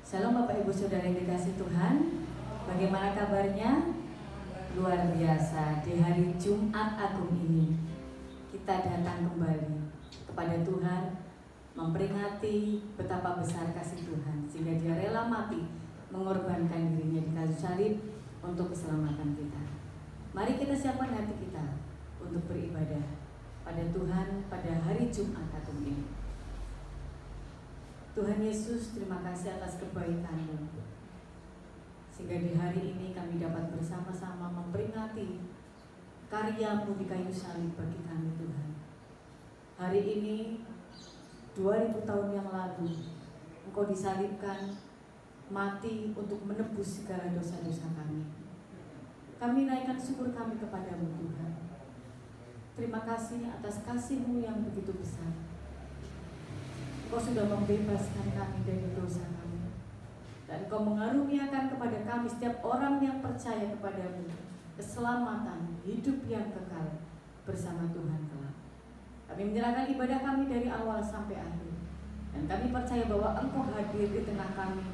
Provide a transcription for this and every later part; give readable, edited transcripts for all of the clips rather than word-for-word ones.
Shalom Bapak Ibu Saudara yang dikasihi Tuhan. Bagaimana kabarnya? Luar biasa. Di hari Jumat Agung ini kita datang kembali kepada Tuhan, memperingati betapa besar kasih Tuhan sehingga Dia rela mati mengorbankan dirinya di kayu salib untuk keselamatan kita. Mari kita siapkan hati kita untuk beribadah pada Tuhan pada hari Jumat Agung ini. Tuhan Yesus, terima kasih atas kebaikan-Mu, sehingga di hari ini kami dapat bersama-sama memperingati karya-Mu di kayu salib bagi kami Tuhan. Hari ini 2000 tahun yang lalu Engkau disalibkan, mati untuk menebus segala dosa-dosa kami. Kami naikkan syukur kami kepadamu Tuhan. Terima kasih atas kasih-Mu yang begitu besar. Engkau sudah membebaskan kami dari dosa kami, dan Engkau mengaruniakan kepada kami setiap orang yang percaya kepadamu keselamatan, hidup yang kekal bersama Tuhan kelak. Kami menyerahkan ibadah kami dari awal sampai akhir, dan kami percaya bahwa Engkau hadir di tengah kami,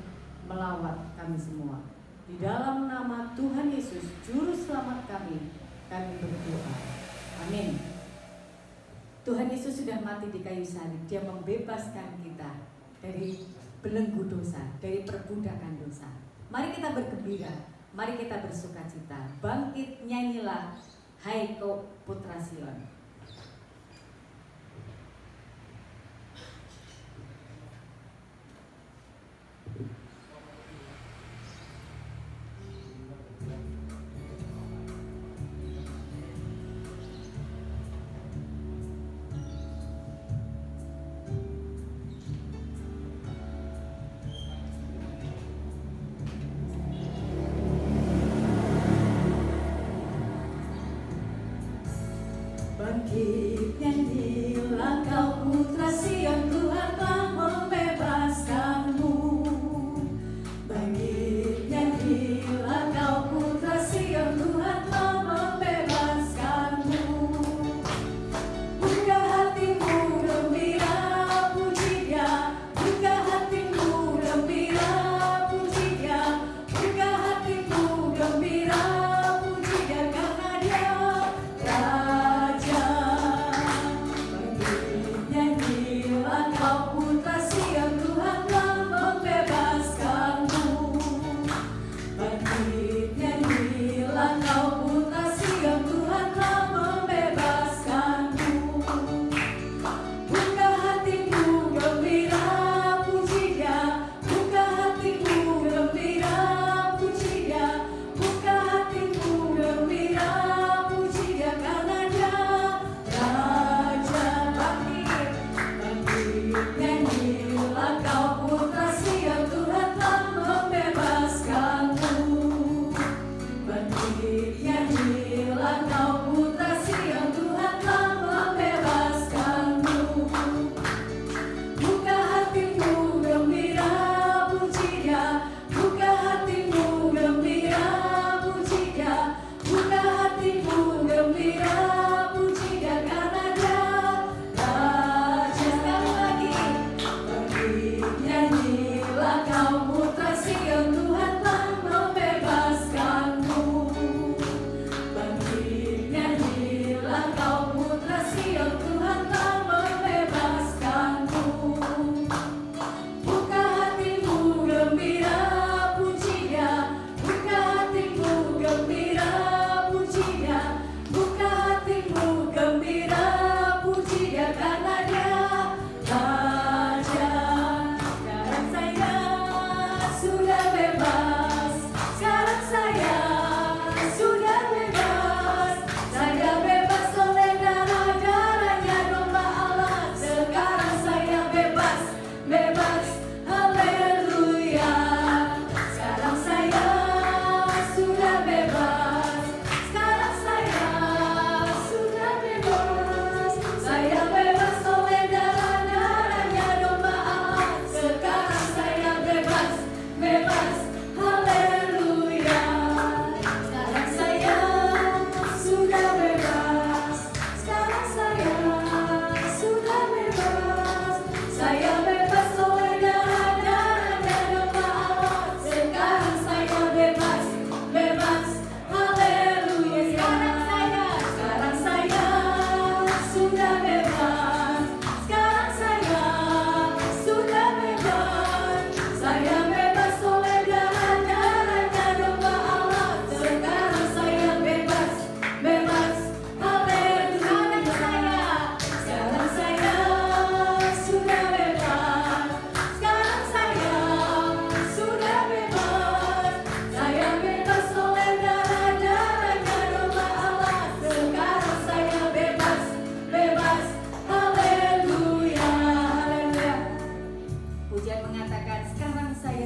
melawat kami semua. Di dalam nama Tuhan Yesus, Juru Selamat kami berdoa. Amin. Tuhan Yesus sudah mati di kayu salib. Dia membebaskan kita dari belenggu dosa, dari perbudakan dosa. Mari kita bergembira, mari kita bersukacita. Bangkit nyanyilah, hai kau putra Sion. Bangkit nyanyilah kau putra Sion, Tuhan telah membebaskanmu. Bangkit nyanyilah kau putra Sion, Tuhan telah membebaskanmu. Buka hatimu gembira, puji Dia. Buka hatimu gembira, puji Dia. Buka hatimu gembira, puji Dia, karena Dia Raja.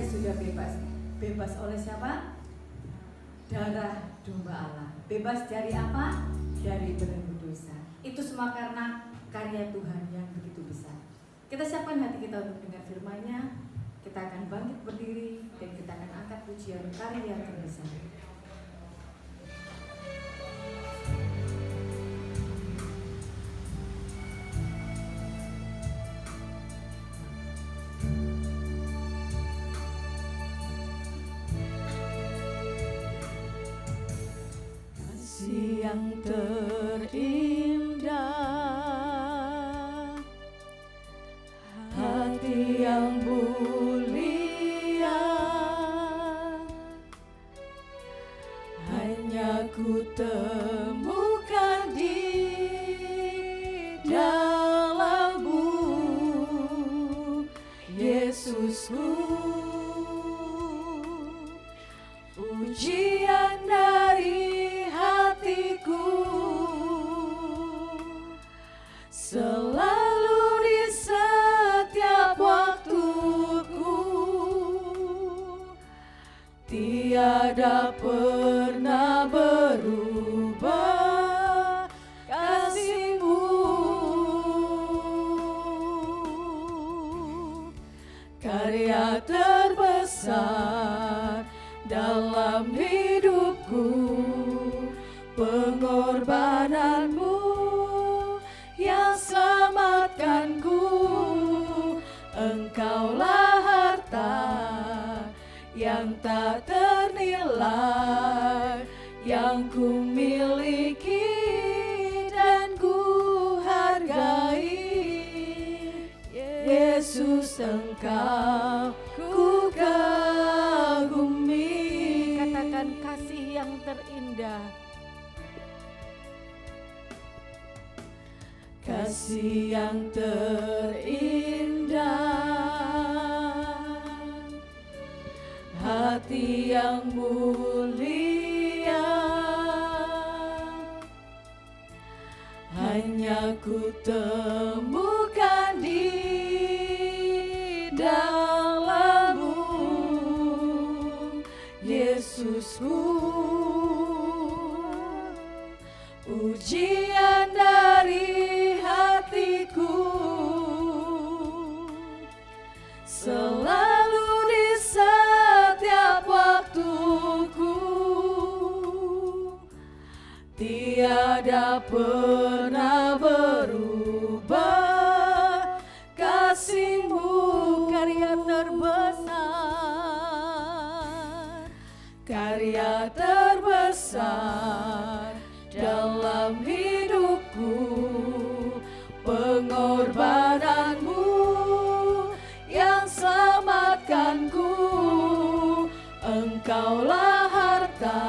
sudah bebas. Bebas oleh siapa? Darah domba Allah. Bebas dari apa? Dari belenggu dosa. Itu semua karena karya Tuhan yang begitu besar. Kita siapkan hati kita untuk dengar firman-Nya. Kita akan bangkit berdiri dan kita akan angkat pujian karya terbesar. Kasih yang terindah, hati yang mulia, hanya ku temukan di dalam-Mu, Yesusku. Pujian dari hatiku selalu di setiap waktuku, tiada pernah berubah kasih-Mu. Karya terbesar dalam hidupku, pengorbanan-Mu yang selamatkanku. Engkaulah harta yang tak ternilai, yang ku miliki dan ku hargai. Yesus, Engkau ku kagumi. Katakan kasih yang terindah. Kasih yang terindah, hati yang mulia, hanya ku temukan di dalam-Mu, Yesusku. Pujian dari hatiku selalu di setiap waktuku, tiada pernah berubah kasih-Mu. Karya terbesar, karya terbesar dalam hidupku, pengorbanan-Mu yang selamatkanku. Engkaulah harta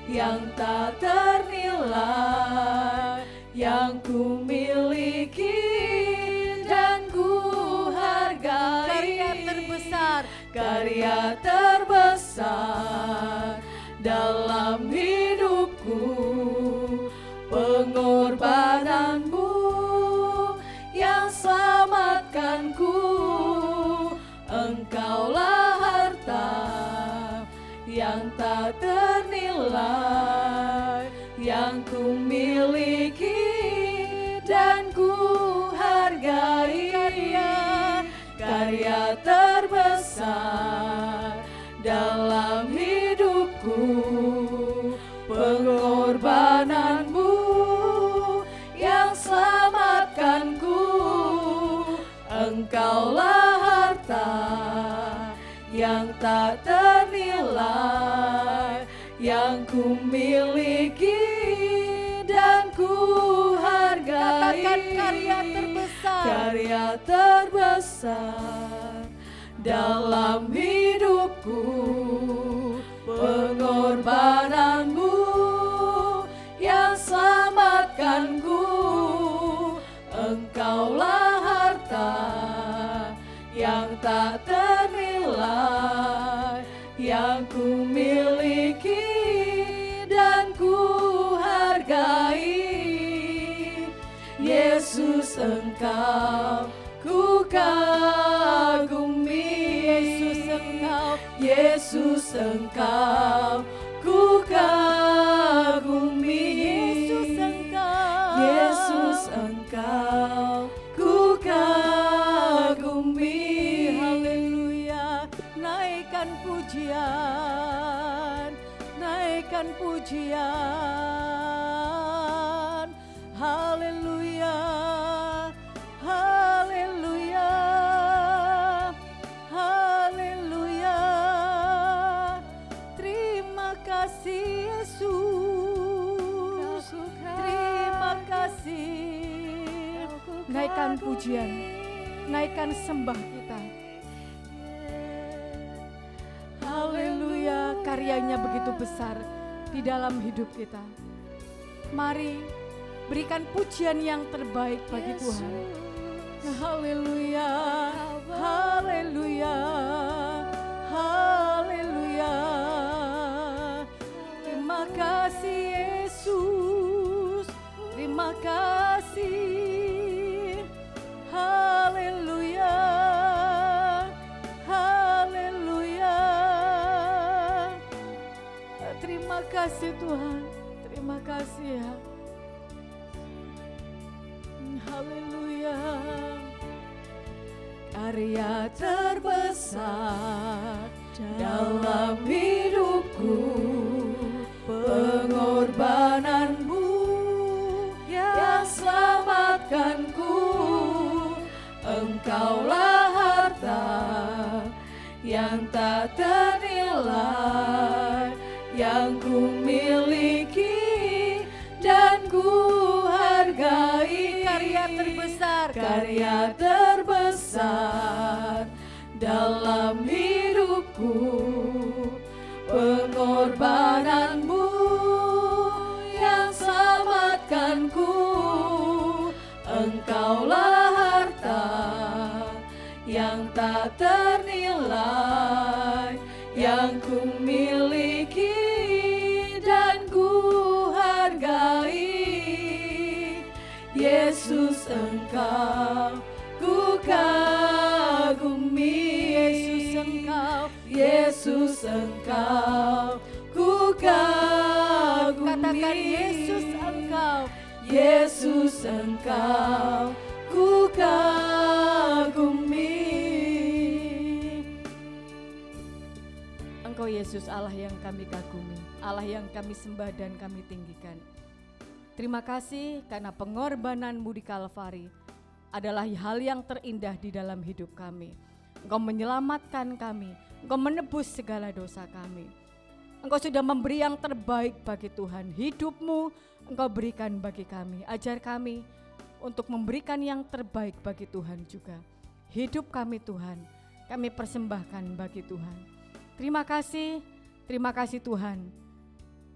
yang tak ternilai, yang ku miliki dan ku hargai. Karya terbesar, karya terbesar dalam hidupku, pengorbanan-Mu yang selamatkanku. Engkaulah harta yang tak ternilai, yang ku miliki dan ku hargai. Karya terbesar dalam hidupku, pengorbanan-Mu yang selamatkanku. Engkaulah harta yang tak ternilai, yang ku miliki dan ku hargai. Katakan karya terbesar, karya terbesar dalam hidupku, pengorbanan-Mu yang selamatkanku. Engkaulah harta yang tak ternilai, yang ku miliki dan ku hargai. Yesus, Engkau ku kagumi. Yesus, Yesus Engkau ku kagumi. Yesus Engkau ku kagumi. Haleluya. Naikkan pujian, naikkan pujian. Haleluya, haleluya, haleluya. Terima kasih Yesus, terima kasih. Naikkan pujian, naikkan sembah kita. Haleluya, karyanya begitu besar di dalam hidup kita. Mari berikan pujian yang terbaik bagi Tuhan. Haleluya, haleluya, haleluya. Terima kasih Yesus, terima kasih. Haleluya, haleluya. Terima kasih Tuhan, terima kasih ya. Haleluya. Karya terbesar dalam hidupku, pengorbananmu yang selamatkanku. Engkaulah harta yang tak ternilai, yang ku miliki dan ku hargai. Karya terbesar dalam hidupku, pengorbananmu yang selamatkanku. Engkaulah harta yang tak ternilai, yang ku miliki dan ku hargai. Yesus Engkau ku kagumi. Yesus Engkau ku kagumi. Katakan Yesus Engkau. Yesus Engkau ku kagumi. Engkau Yesus, Allah yang kami kagumi, Allah yang kami sembah dan kami tinggikan. Terima kasih karena pengorbananmu di Kalvari adalah hal yang terindah di dalam hidup kami. Engkau menyelamatkan kami, Engkau menebus segala dosa kami. Engkau sudah memberi yang terbaik bagi Tuhan. Hidupmu Engkau berikan bagi kami. Ajar kami untuk memberikan yang terbaik bagi Tuhan juga. Hidup kami Tuhan, kami persembahkan bagi Tuhan. Terima kasih Tuhan.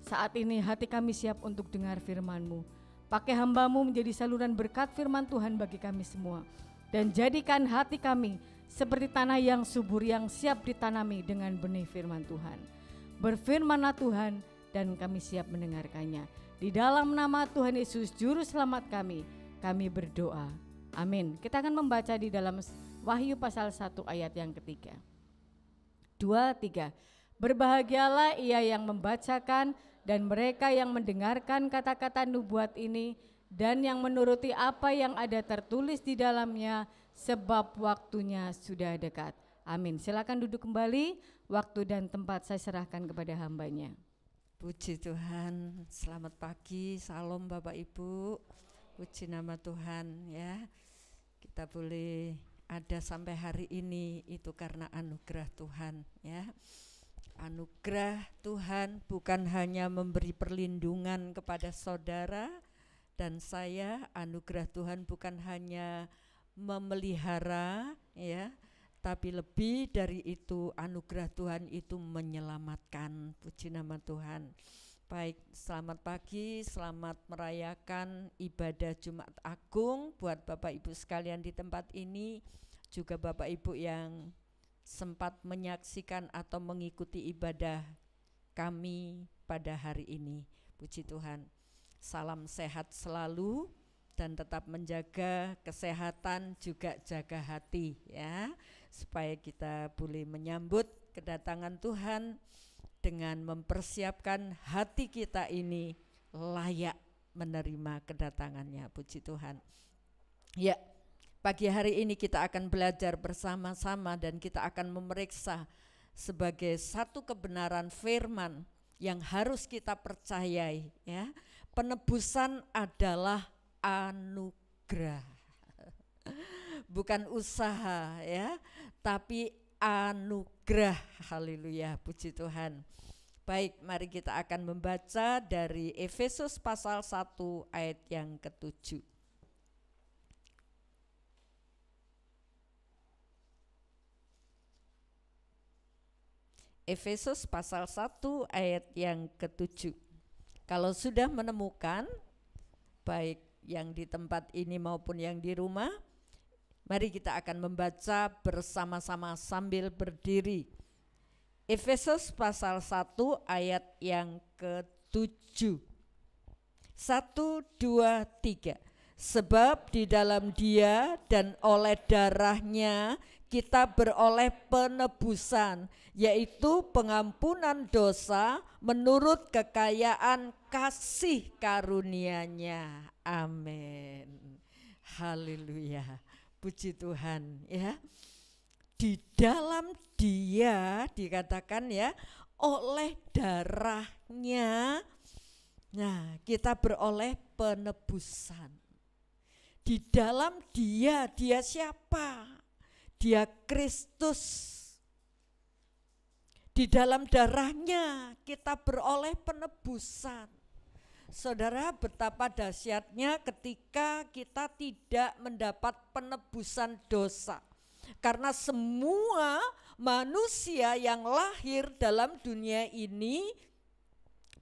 Saat ini hati kami siap untuk dengar firman-Mu. Pakai hamba-Mu menjadi saluran berkat firman Tuhan bagi kami semua. Dan jadikan hati kami seperti tanah yang subur yang siap ditanami dengan benih firman Tuhan. Berfirmanlah Tuhan dan kami siap mendengarkannya. Di dalam nama Tuhan Yesus Juru Selamat kami berdoa. Amin. Kita akan membaca di dalam Wahyu pasal 1 ayat yang ketiga. 2, 3. Berbahagialah ia yang membacakan dan mereka yang mendengarkan kata-kata nubuat ini dan yang menuruti apa yang ada tertulis di dalamnya, sebab waktunya sudah dekat. Amin. Silakan duduk kembali, waktu dan tempat saya serahkan kepada hambanya. Puji Tuhan, selamat pagi, salam Bapak Ibu, puji nama Tuhan ya. Kita boleh ada sampai hari ini itu karena anugerah Tuhan ya. Anugerah Tuhan bukan hanya memberi perlindungan kepada saudara dan saya, anugerah Tuhan bukan hanya memelihara ya, tapi lebih dari itu anugerah Tuhan itu menyelamatkan. Puji nama Tuhan. Baik, selamat pagi, selamat merayakan ibadah Jumat Agung buat Bapak Ibu sekalian di tempat ini, juga Bapak Ibu yang sempat menyaksikan atau mengikuti ibadah kami pada hari ini. Puji Tuhan. Salam sehat selalu dan tetap menjaga kesehatan, juga jaga hati ya, supaya kita boleh menyambut kedatangan Tuhan dengan mempersiapkan hati kita ini layak menerima kedatangannya. Puji Tuhan. Ya, pagi hari ini kita akan belajar bersama-sama dan kita akan memeriksa sebagai satu kebenaran firman yang harus kita percayai ya. Penebusan adalah anugerah. Bukan usaha ya, tapi anugerah. Haleluya, puji Tuhan. Baik, mari kita akan membaca dari Efesus pasal 1 ayat yang ke-7. Efesus pasal 1 ayat yang ke-7. Kalau sudah menemukan, baik yang di tempat ini maupun yang di rumah, mari kita akan membaca bersama-sama sambil berdiri. Efesus pasal 1 ayat yang ke-7. 1, 2, 3. Sebab di dalam Dia dan oleh darahnya kita beroleh penebusan, yaitu pengampunan dosa menurut kekayaan kasih karunia-Nya. Amin. Haleluya. Puji Tuhan ya. Di dalam Dia dikatakan ya, oleh darahnya, nah kita beroleh penebusan. Di dalam Dia, Dia siapa? Dia Kristus. Di dalam darahnya kita beroleh penebusan. Saudara, betapa dahsyatnya ketika kita tidak mendapat penebusan dosa. Karena semua manusia yang lahir dalam dunia ini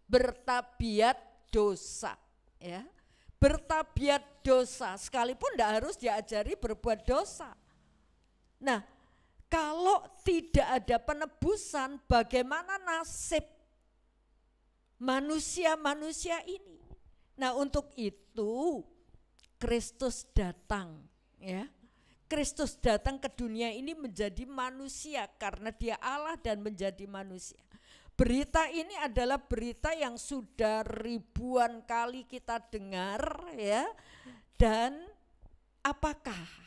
bertabiat dosa, ya. Bertabiat dosa, sekalipun tidak harus diajari berbuat dosa. Nah, kalau tidak ada penebusan, bagaimana nasib manusia-manusia ini? Nah, untuk itu Kristus datang, ya. Kristus datang ke dunia ini menjadi manusia karena Dia Allah dan menjadi manusia. Berita ini adalah berita yang sudah ribuan kali kita dengar, ya. Dan apakah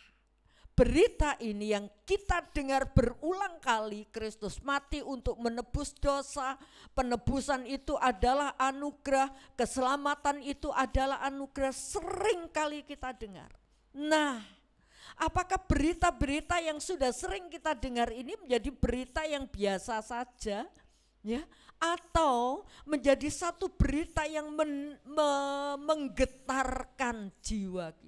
berita ini yang kita dengar berulang kali, Kristus mati untuk menebus dosa, penebusan itu adalah anugerah, keselamatan itu adalah anugerah, sering kali kita dengar. Nah, apakah berita-berita yang sudah sering kita dengar ini menjadi berita yang biasa saja, ya, atau menjadi satu berita yang menggetarkan jiwa kita?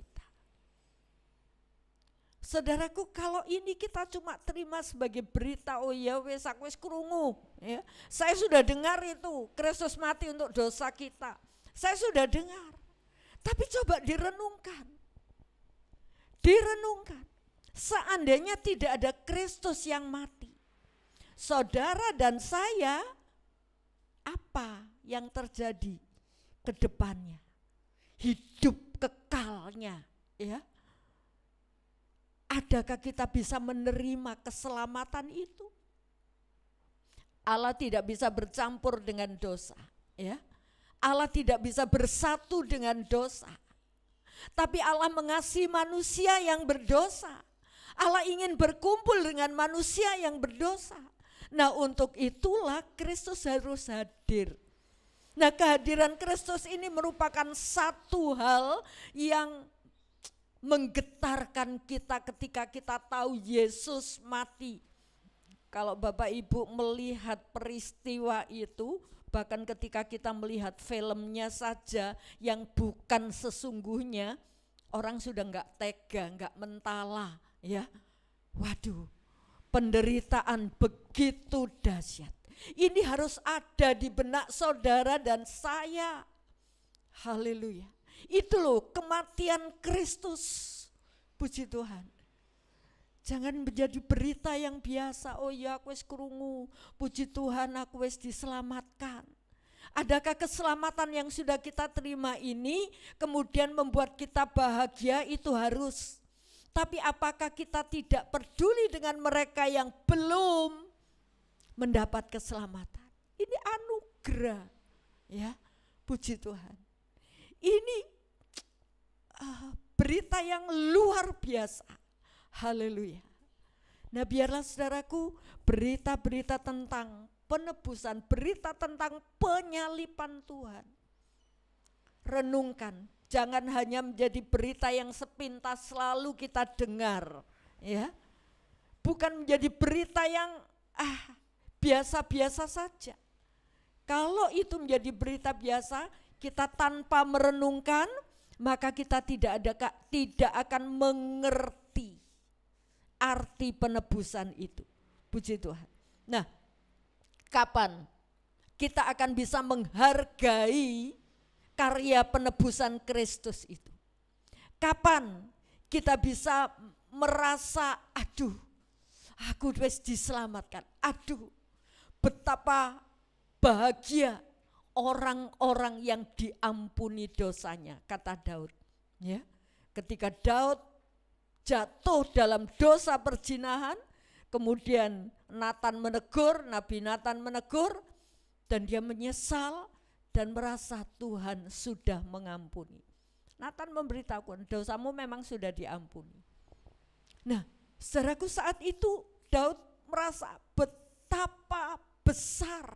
Saudaraku, kalau ini kita cuma terima sebagai berita, oh ya wes aku wes krungu, ya. Saya sudah dengar itu, Kristus mati untuk dosa kita. Saya sudah dengar. Tapi coba direnungkan. Direnungkan. Seandainya tidak ada Kristus yang mati, saudara dan saya, apa yang terjadi ke depannya? Hidup kekalnya, ya. Adakah kita bisa menerima keselamatan itu? Allah tidak bisa bercampur dengan dosa, ya. Allah tidak bisa bersatu dengan dosa. Tapi Allah mengasihi manusia yang berdosa. Allah ingin berkumpul dengan manusia yang berdosa. Nah, untuk itulah Kristus harus hadir. Nah, kehadiran Kristus ini merupakan satu hal yang menggetarkan kita ketika kita tahu Yesus mati. Kalau Bapak Ibu melihat peristiwa itu, bahkan ketika kita melihat filmnya saja yang bukan sesungguhnya, orang sudah enggak tega, enggak mentala, ya. Waduh, penderitaan begitu dahsyat. Ini harus ada di benak saudara dan saya. Haleluya. Itu loh kematian Kristus. Puji Tuhan. Jangan menjadi berita yang biasa. Oh ya, aku wis krungu. Puji Tuhan, aku wis diselamatkan. Adakah keselamatan yang sudah kita terima ini kemudian membuat kita bahagia? Itu harus. Tapi apakah kita tidak peduli dengan mereka yang belum mendapat keselamatan? Ini anugerah, ya, puji Tuhan. Ini berita yang luar biasa, haleluya. Nah, biarlah saudaraku, berita-berita tentang penebusan, berita tentang penyalipan Tuhan, renungkan. Jangan hanya menjadi berita yang sepintas selalu kita dengar, ya. Bukan menjadi berita yang biasa-biasa saja. Kalau itu menjadi berita biasa, kita tanpa merenungkan, maka kita tidak akan mengerti arti penebusan itu. Puji Tuhan. Nah, kapan kita akan bisa menghargai karya penebusan Kristus itu? Kapan kita bisa merasa, aduh, aku wis diselamatkan. Aduh, betapa bahagia orang-orang yang diampuni dosanya, kata Daud. Ya, ketika Daud jatuh dalam dosa perzinahan, kemudian Nabi Nathan menegur, dan dia menyesal dan merasa Tuhan sudah mengampuni. Nathan memberitahukan, dosamu memang sudah diampuni. Nah, saudaraku, saat itu Daud merasa betapa besar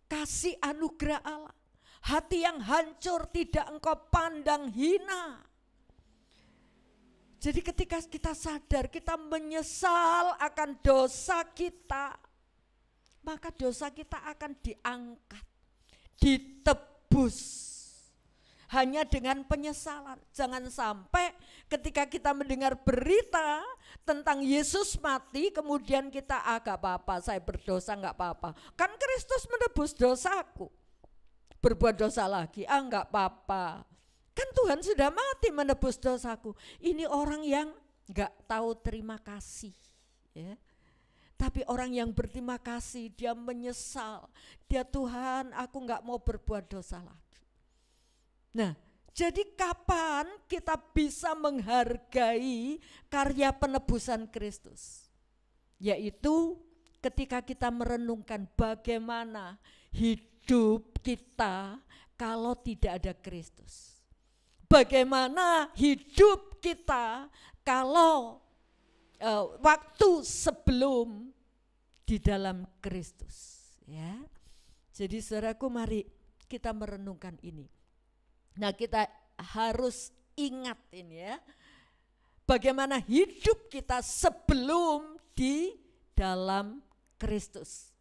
kasih anugerah Allah. Hati yang hancur tidak engkau pandang hina. Jadi ketika kita sadar, kita menyesal akan dosa kita, maka dosa kita akan diangkat, ditebus. Hanya dengan penyesalan. Jangan sampai ketika kita mendengar berita tentang Yesus mati, kemudian kita gak apa-apa, saya berdosa gak apa-apa. Kan Kristus menebus dosaku. Berbuat dosa lagi, gak apa-apa. Kan Tuhan sudah mati menebus dosaku. Ini orang yang gak tahu terima kasih, ya. Tapi orang yang berterima kasih, dia menyesal. Dia, Tuhan, aku gak mau berbuat dosa lagi. Nah, jadi kapan kita bisa menghargai karya penebusan Kristus? Yaitu ketika kita merenungkan bagaimana hidup kita kalau tidak ada Kristus. Bagaimana hidup kita kalau waktu sebelum di dalam Kristus, ya. Jadi saudaraku, mari kita merenungkan ini. Nah, kita harus ingat ini, ya, bagaimana hidup kita sebelum di dalam Kristus.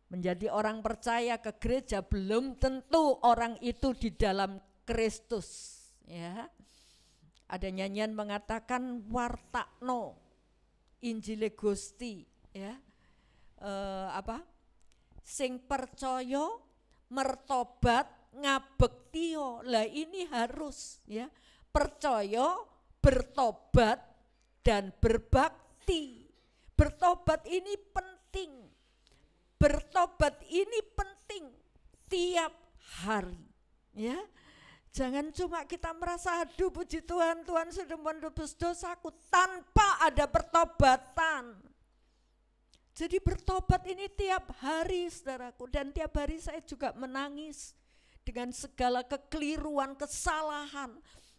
Menjadi orang percaya ke gereja belum tentu orang itu di dalam Kristus, ya. Ada nyanyian mengatakan wartakno Injile Gusti, ya. Sing percaya mertobat ngabektio. Lah ini harus, ya, percaya, bertobat dan berbakti. Bertobat ini penting. Bertobat ini penting tiap hari, ya. Jangan cuma kita merasa, aduh puji Tuhan, Tuhan sudah menebus dosaku, tanpa ada pertobatan. Jadi bertobat ini tiap hari, saudaraku, dan tiap hari saya juga menangis dengan segala kekeliruan, kesalahan,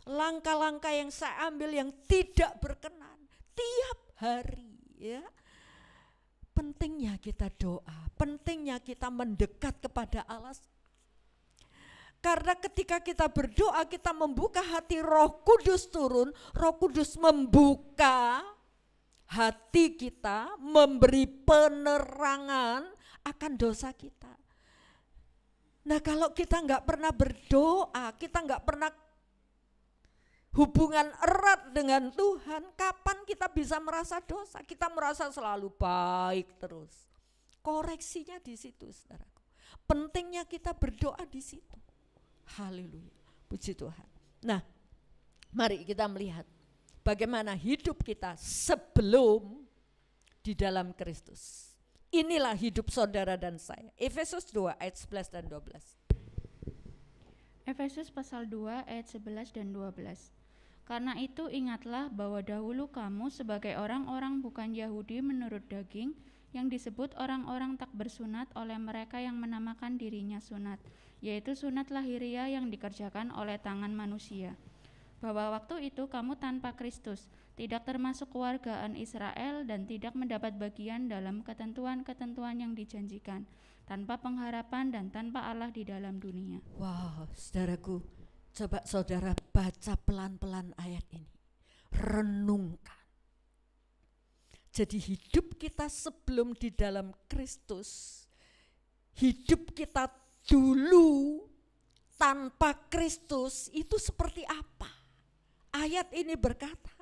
langkah-langkah yang saya ambil yang tidak berkenan tiap hari, ya. Pentingnya kita doa, pentingnya kita mendekat kepada Allah. Karena ketika kita berdoa, kita membuka hati, Roh Kudus turun, Roh Kudus membuka hati kita, memberi penerangan akan dosa kita. Nah, kalau kita nggak pernah berdoa, kita nggak pernah hubungan erat dengan Tuhan, kapan kita bisa merasa dosa? Kita merasa selalu baik terus. Koreksinya di situ, saudaraku. Pentingnya kita berdoa di situ. Haleluya, puji Tuhan. Nah, mari kita melihat bagaimana hidup kita sebelum di dalam Kristus. Inilah hidup saudara dan saya. Efesus 2 ayat 11 dan 12. Efesus pasal 2 ayat 11 dan 12. Karena itu ingatlah bahwa dahulu kamu sebagai orang-orang bukan Yahudi menurut daging, yang disebut orang-orang tak bersunat oleh mereka yang menamakan dirinya sunat, yaitu sunat lahiriah yang dikerjakan oleh tangan manusia. Bahwa waktu itu kamu tanpa Kristus, tidak termasuk kewargaan Israel dan tidak mendapat bagian dalam ketentuan-ketentuan yang dijanjikan, tanpa pengharapan dan tanpa Allah di dalam dunia. Wow, saudaraku, coba saudara baca pelan-pelan ayat ini. Renungkan. Jadi hidup kita sebelum di dalam Kristus, hidup kita dulu tanpa Kristus itu seperti apa? Ayat ini berkata,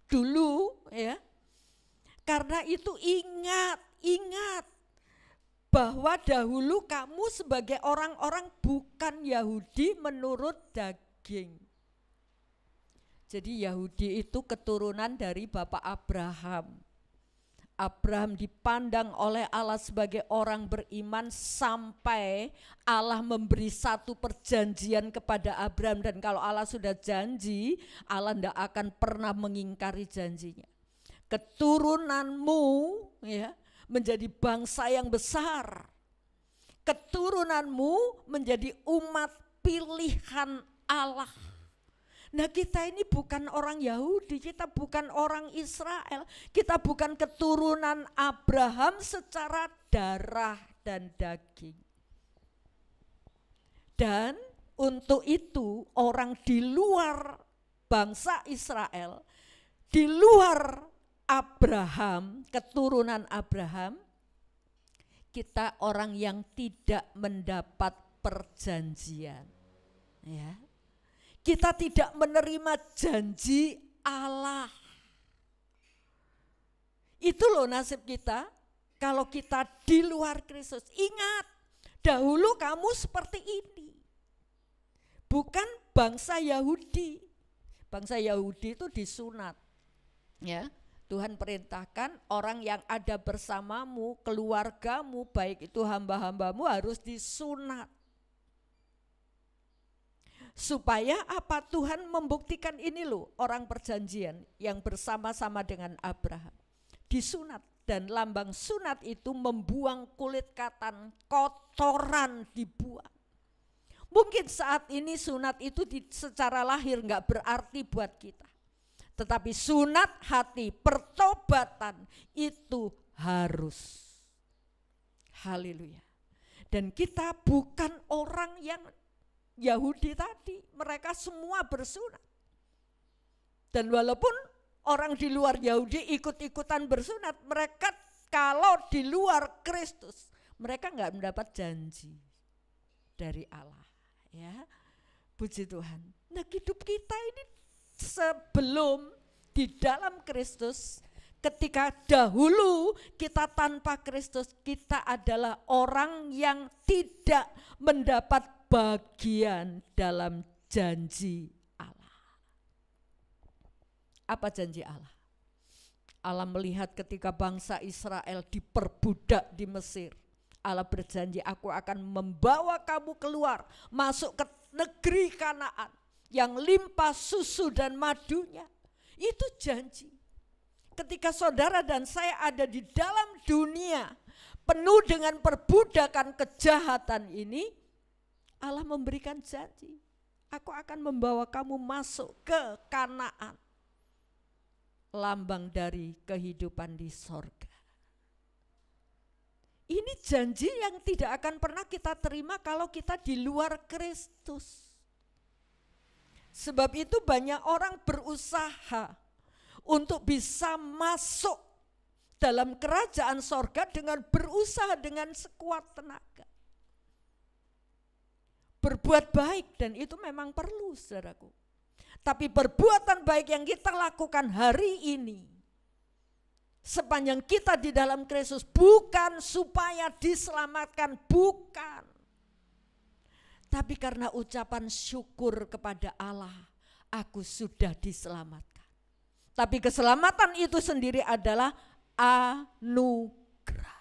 dulu ya, karena itu ingat bahwa dahulu kamu sebagai orang-orang bukan Yahudi menurut daging. Jadi Yahudi itu keturunan dari Bapak Abraham. Abraham dipandang oleh Allah sebagai orang beriman sampai Allah memberi satu perjanjian kepada Abraham, dan kalau Allah sudah janji, Allah tidak akan pernah mengingkari janjinya. Keturunanmu ya menjadi bangsa yang besar. Keturunanmu menjadi umat pilihan Allah. Nah, kita ini bukan orang Yahudi, kita bukan orang Israel, kita bukan keturunan Abraham secara darah dan daging. Dan untuk itu orang di luar bangsa Israel, di luar Abraham, keturunan Abraham, kita orang yang tidak mendapat perjanjian. Ya. Kita tidak menerima janji Allah. Itu loh nasib kita kalau kita di luar Kristus. Ingat, dahulu kamu seperti ini. Bukan bangsa Yahudi. Bangsa Yahudi itu disunat. Ya, Tuhan perintahkan orang yang ada bersamamu, keluargamu, baik itu hamba-hambamu harus disunat. Supaya apa? Tuhan membuktikan ini loh, orang perjanjian yang bersama-sama dengan Abraham disunat, dan lambang sunat itu membuang kulit katan, kotoran dibuang. Mungkin saat ini sunat itu secara lahir enggak berarti buat kita, tetapi sunat hati, pertobatan itu harus. Haleluya. Dan kita bukan orang yang Yahudi tadi, mereka semua bersunat. Dan walaupun orang di luar Yahudi ikut-ikutan bersunat, mereka kalau di luar Kristus, mereka enggak mendapat janji dari Allah. Ya, puji Tuhan. Nah, hidup kita ini sebelum di dalam Kristus, ketika dahulu kita tanpa Kristus, kita adalah orang yang tidak mendapat bagian dalam janji Allah. Apa janji Allah? Allah melihat ketika bangsa Israel diperbudak di Mesir, Allah berjanji, aku akan membawa kamu keluar, masuk ke negeri Kanaan yang limpah susu dan madunya. Itu janji. Ketika saudara dan saya ada di dalam dunia penuh dengan perbudakan kejahatan ini, Allah memberikan janji, aku akan membawa kamu masuk ke Kanaan, lambang dari kehidupan di sorga. Ini janji yang tidak akan pernah kita terima kalau kita di luar Kristus. Sebab itu banyak orang berusaha untuk bisa masuk dalam kerajaan sorga dengan berusaha dengan sekuat tenaga. Berbuat baik, dan itu memang perlu, saudaraku. Tapi perbuatan baik yang kita lakukan hari ini, sepanjang kita di dalam Kristus, bukan supaya diselamatkan, bukan. Tapi karena ucapan syukur kepada Allah, aku sudah diselamatkan. Tapi keselamatan itu sendiri adalah anugerah.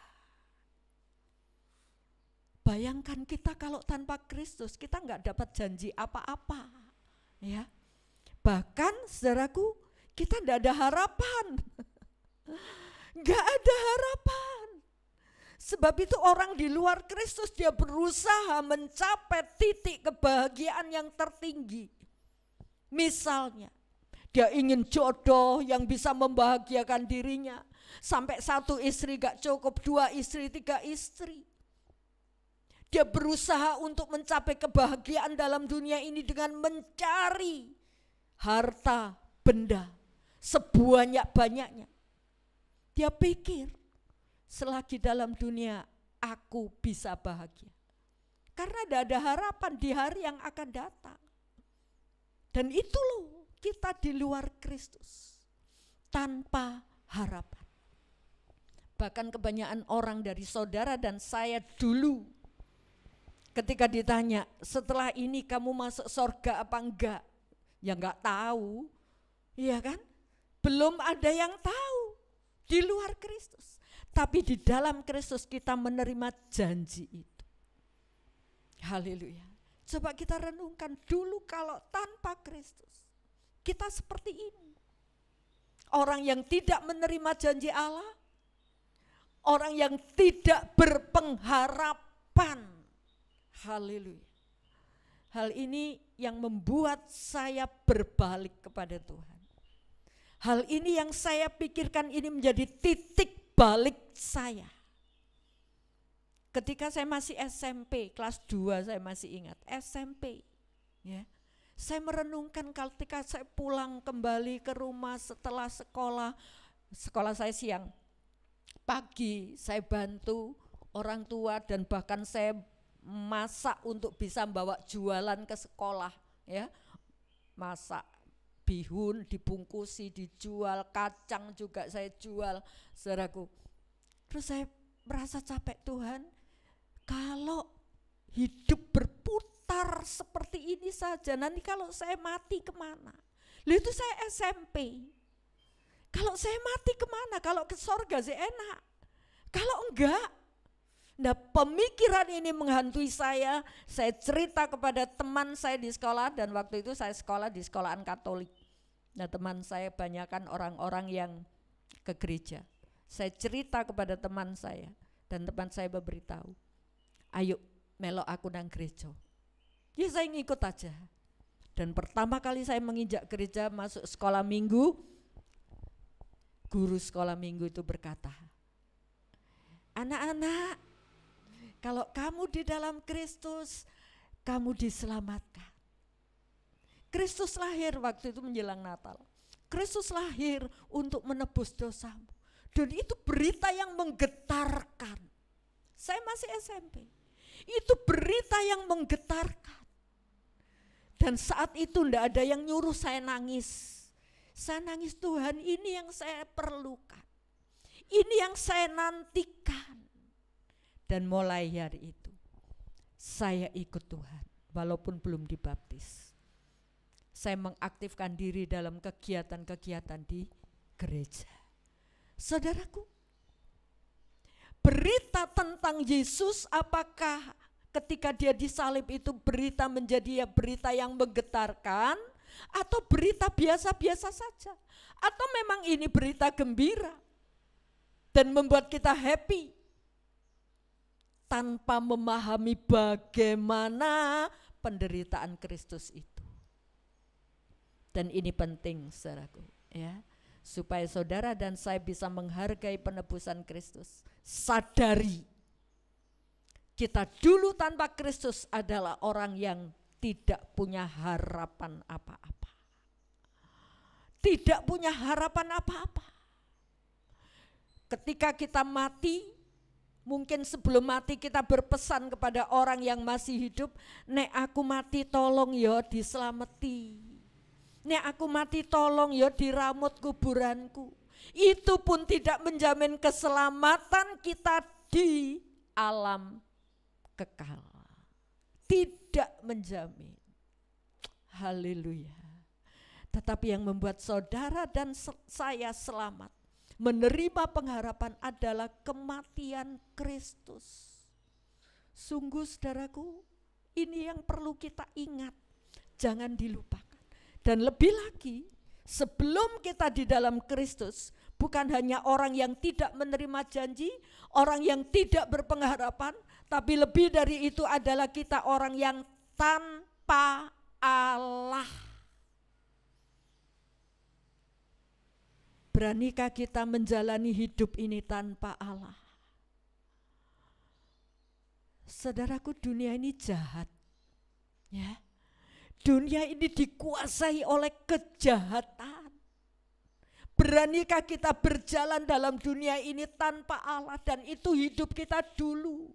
Bayangkan kita kalau tanpa Kristus, kita nggak dapat janji apa-apa. Ya, bahkan saudaraku, kita tidak ada harapan. Nggak ada harapan. Sebab itu orang di luar Kristus dia berusaha mencapai titik kebahagiaan yang tertinggi. Misalnya, dia ingin jodoh yang bisa membahagiakan dirinya. Sampai 1 istri gak cukup, 2 istri, 3 istri. Dia berusaha untuk mencapai kebahagiaan dalam dunia ini dengan mencari harta, benda, sebanyak-banyaknya. Dia pikir, selagi dalam dunia aku bisa bahagia. Karena tidak ada harapan di hari yang akan datang. Dan itu loh, kita di luar Kristus, tanpa harapan. Bahkan kebanyakan orang dari saudara dan saya dulu, ketika ditanya, setelah ini kamu masuk surga apa enggak? Ya enggak tahu, iya kan? Belum ada yang tahu di luar Kristus. Tapi di dalam Kristus kita menerima janji itu. Haleluya. Coba kita renungkan dulu kalau tanpa Kristus, kita seperti ini. Orang yang tidak menerima janji Allah, orang yang tidak berpengharapan. Haleluya. Hal ini yang membuat saya berbalik kepada Tuhan. Hal ini yang saya pikirkan ini menjadi titik balik saya. Ketika saya masih SMP, kelas 2 saya masih ingat, SMP. Ya. Saya merenungkan ketika saya pulang kembali ke rumah setelah sekolah saya siang. Pagi saya bantu orang tua dan bahkan saya masak untuk bisa bawa jualan ke sekolah, ya. Masak bihun dibungkusi dijual, kacang juga saya jual, saudaraku. Terus saya merasa capek, Tuhan, kalau hidup berputar seperti ini saja, nanti kalau saya mati kemana? Lalu itu saya SMP. Kalau saya mati kemana? Kalau ke sorga sih enak. Kalau enggak, nah pemikiran ini menghantui saya cerita kepada teman saya di sekolah, dan waktu itu saya sekolah di sekolahan Katolik. Nah teman saya banyakkan orang-orang yang ke gereja. Saya cerita kepada teman saya, dan teman saya memberitahu, ayo melok aku nang gereja. Ya saya ngikut aja. Dan pertama kali saya menginjak gereja masuk sekolah minggu, guru sekolah minggu itu berkata, anak-anak, kalau kamu di dalam Kristus, kamu diselamatkan. Kristus lahir waktu itu menjelang Natal. Kristus lahir untuk menebus dosamu. Dan itu berita yang menggetarkan. Saya masih SMP. Itu berita yang menggetarkan. Dan saat itu enggak ada yang nyuruh saya nangis. Saya nangis, Tuhan, ini yang saya perlukan. Ini yang saya nantikan. Dan mulai hari itu saya ikut Tuhan walaupun belum dibaptis. Saya mengaktifkan diri dalam kegiatan-kegiatan di gereja. Saudaraku, berita tentang Yesus apakah ketika dia disalib itu berita menjadi berita yang menggetarkan atau berita biasa-biasa saja? Atau memang ini berita gembira dan membuat kita happy tanpa memahami bagaimana penderitaan Kristus itu? Dan ini penting, saudaraku, ya, supaya saudara dan saya bisa menghargai penebusan Kristus. Sadari kita dulu tanpa Kristus adalah orang yang tidak punya harapan apa-apa. Tidak punya harapan apa-apa. Ketika kita mati, mungkin sebelum mati kita berpesan kepada orang yang masih hidup, nek aku mati tolong ya dislameti. Nek aku mati tolong ya diramut kuburanku. Itu pun tidak menjamin keselamatan kita di alam kekal. Tidak menjamin. Haleluya. Tetapi yang membuat saudara dan saya selamat, menerima pengharapan adalah kematian Kristus. Sungguh saudaraku, ini yang perlu kita ingat, jangan dilupakan. Dan lebih lagi, sebelum kita di dalam Kristus, bukan hanya orang yang tidak menerima janji, orang yang tidak berpengharapan, tapi lebih dari itu adalah kita orang yang tanpa Allah. Beranikah kita menjalani hidup ini tanpa Allah? Saudaraku, dunia ini jahat. Ya. Dunia ini dikuasai oleh kejahatan. Beranikah kita berjalan dalam dunia ini tanpa Allah, dan itu hidup kita dulu.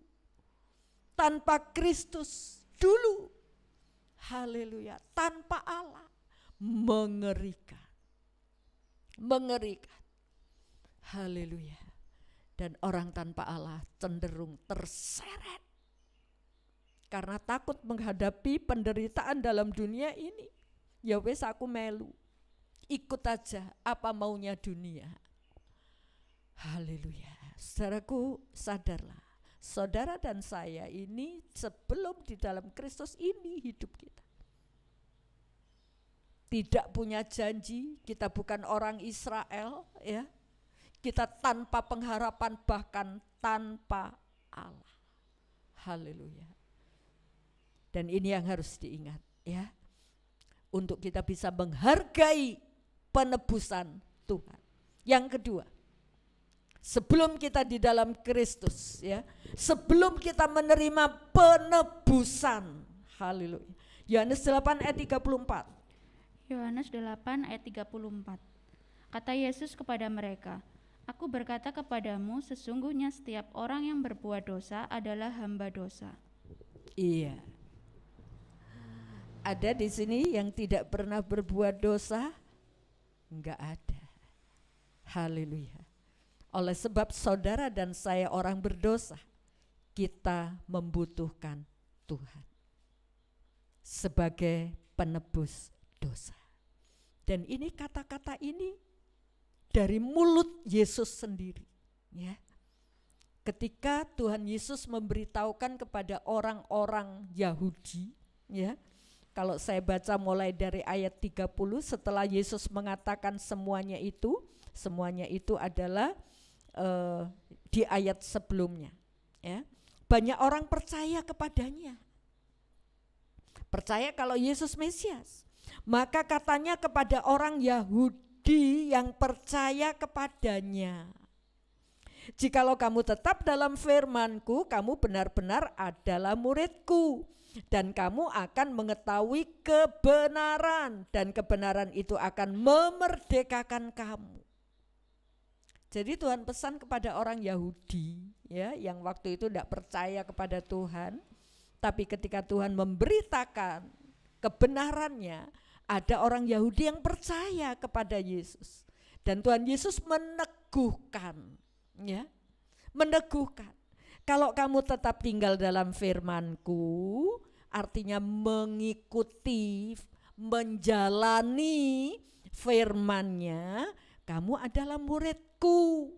Tanpa Kristus dulu. Haleluya, tanpa Allah. Mengerikan. Mengerikan. Haleluya. Dan orang tanpa Allah cenderung terseret. Karena takut menghadapi penderitaan dalam dunia ini. Ya wes, aku melu. Ikut aja apa maunya dunia. Haleluya. Saudaraku, sadarlah. Saudara dan saya ini sebelum di dalam Kristus ini hidup kita. Tidak punya janji, kita bukan orang Israel, ya. Kita tanpa pengharapan, bahkan tanpa Allah. Haleluya. Dan ini yang harus diingat, ya. Untuk kita bisa menghargai penebusan Tuhan. Yang kedua, sebelum kita di dalam Kristus, ya, sebelum kita menerima penebusan, haleluya. Yohanes 8 ayat 34. Yohanes 8 ayat 34. Kata Yesus kepada mereka, Aku berkata kepadamu, sesungguhnya setiap orang yang berbuat dosa adalah hamba dosa. Iya. Ada di sini yang tidak pernah berbuat dosa? Enggak ada. Haleluya. Oleh sebab saudara dan saya orang berdosa, kita membutuhkan Tuhan sebagai penebus dosa. Dan ini kata-kata ini dari mulut Yesus sendiri, ya. Ketika Tuhan Yesus memberitahukan kepada orang-orang Yahudi, ya. Kalau saya baca mulai dari ayat 30, setelah Yesus mengatakan semuanya itu adalah di ayat sebelumnya, ya. Banyak orang percaya kepadanya. Percaya kalau Yesus Mesias. Maka katanya kepada orang Yahudi yang percaya kepadanya, jikalau kamu tetap dalam firman-Ku, kamu benar-benar adalah murid-Ku, dan kamu akan mengetahui kebenaran, dan kebenaran itu akan memerdekakan kamu. Jadi Tuhan pesan kepada orang Yahudi, ya, yang waktu itu tidak percaya kepada Tuhan, tapi ketika Tuhan memberitakan kebenarannya, ada orang Yahudi yang percaya kepada Yesus, dan Tuhan Yesus meneguhkan, ya, meneguhkan. Kalau kamu tetap tinggal dalam firman-Ku, artinya mengikuti, menjalani firman-Nya, kamu adalah murid-Ku.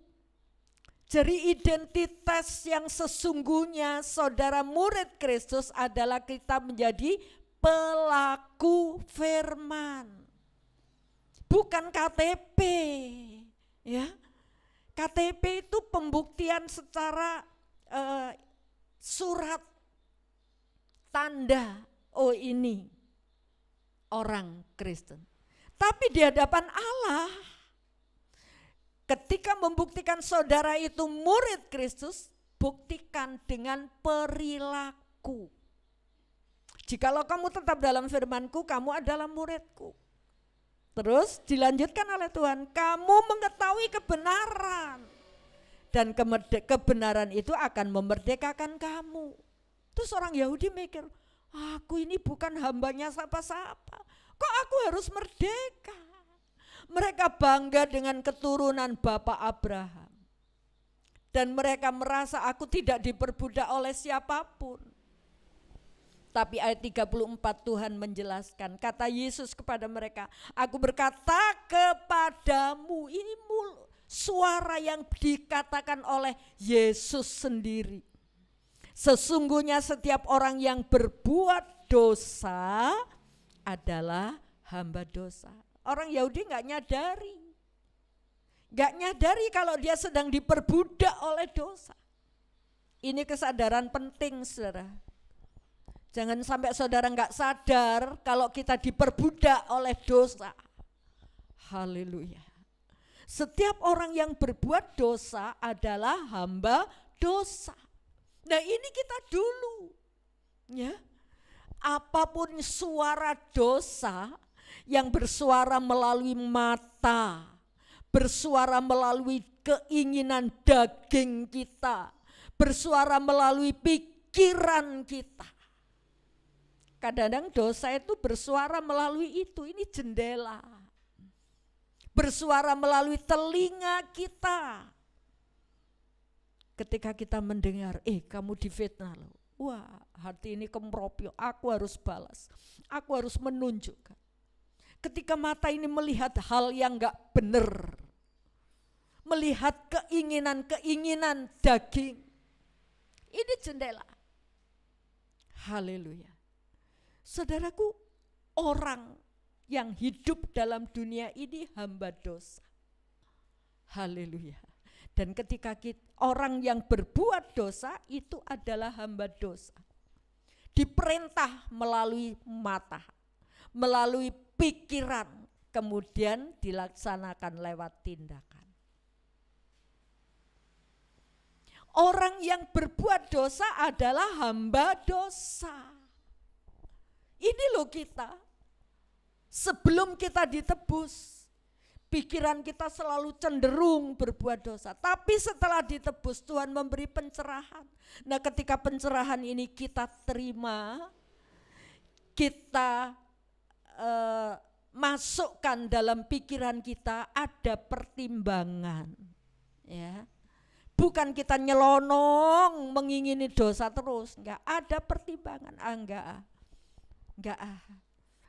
Jadi identitas yang sesungguhnya saudara murid Kristus adalah kita menjadi pelaku firman. Bukan KTP, ya. KTP itu pembuktian secara surat tanda, oh ini orang Kristen. Tapi di hadapan Allah, ketika membuktikan saudara itu murid Kristus, buktikan dengan perilaku. Jikalau kamu tetap dalam firman-Ku, kamu adalah murid-Ku. Terus dilanjutkan oleh Tuhan, kamu mengetahui kebenaran. Dan kebenaran itu akan memerdekakan kamu. Terus orang Yahudi mikir, aku ini bukan hambanya siapa-siapa, kok aku harus merdeka? Mereka bangga dengan keturunan Bapak Abraham. Dan mereka merasa aku tidak diperbudak oleh siapapun. Tapi ayat 34 Tuhan menjelaskan, kata Yesus kepada mereka, aku berkata kepadamu, ini suara yang dikatakan oleh Yesus sendiri. Sesungguhnya setiap orang yang berbuat dosa adalah hamba dosa. Orang Yahudi nggak nyadari kalau dia sedang diperbudak oleh dosa. Ini kesadaran penting, saudara. Jangan sampai saudara nggak sadar kalau kita diperbudak oleh dosa. Haleluya. Setiap orang yang berbuat dosa adalah hamba dosa. Nah ini kita dulu, ya. Apapun suara dosa yang bersuara melalui mata, bersuara melalui keinginan daging kita, bersuara melalui pikiran kita. Kadang-kadang dosa itu bersuara melalui itu, ini jendela. Bersuara melalui telinga kita. Ketika kita mendengar, kamu difitnah loh. Wah, hati ini kemropyo, aku harus balas. Aku harus menunjukkan. Ketika mata ini melihat hal yang gak benar, melihat keinginan-keinginan daging, ini jendela. Haleluya. Saudaraku, orang yang hidup dalam dunia ini hamba dosa. Haleluya. Dan ketika orang yang berbuat dosa itu adalah hamba dosa. Diperintah melalui mata, melalui pikiran, kemudian dilaksanakan lewat tindakan. Orang yang berbuat dosa adalah hamba dosa. Ini loh kita. Sebelum kita ditebus, pikiran kita selalu cenderung berbuat dosa. Tapi setelah ditebus, Tuhan memberi pencerahan. Nah ketika pencerahan ini kita terima, kita masukkan dalam pikiran kita, ada pertimbangan. Ya, bukan kita nyelonong mengingini dosa terus. Enggak, ada pertimbangan. Enggak,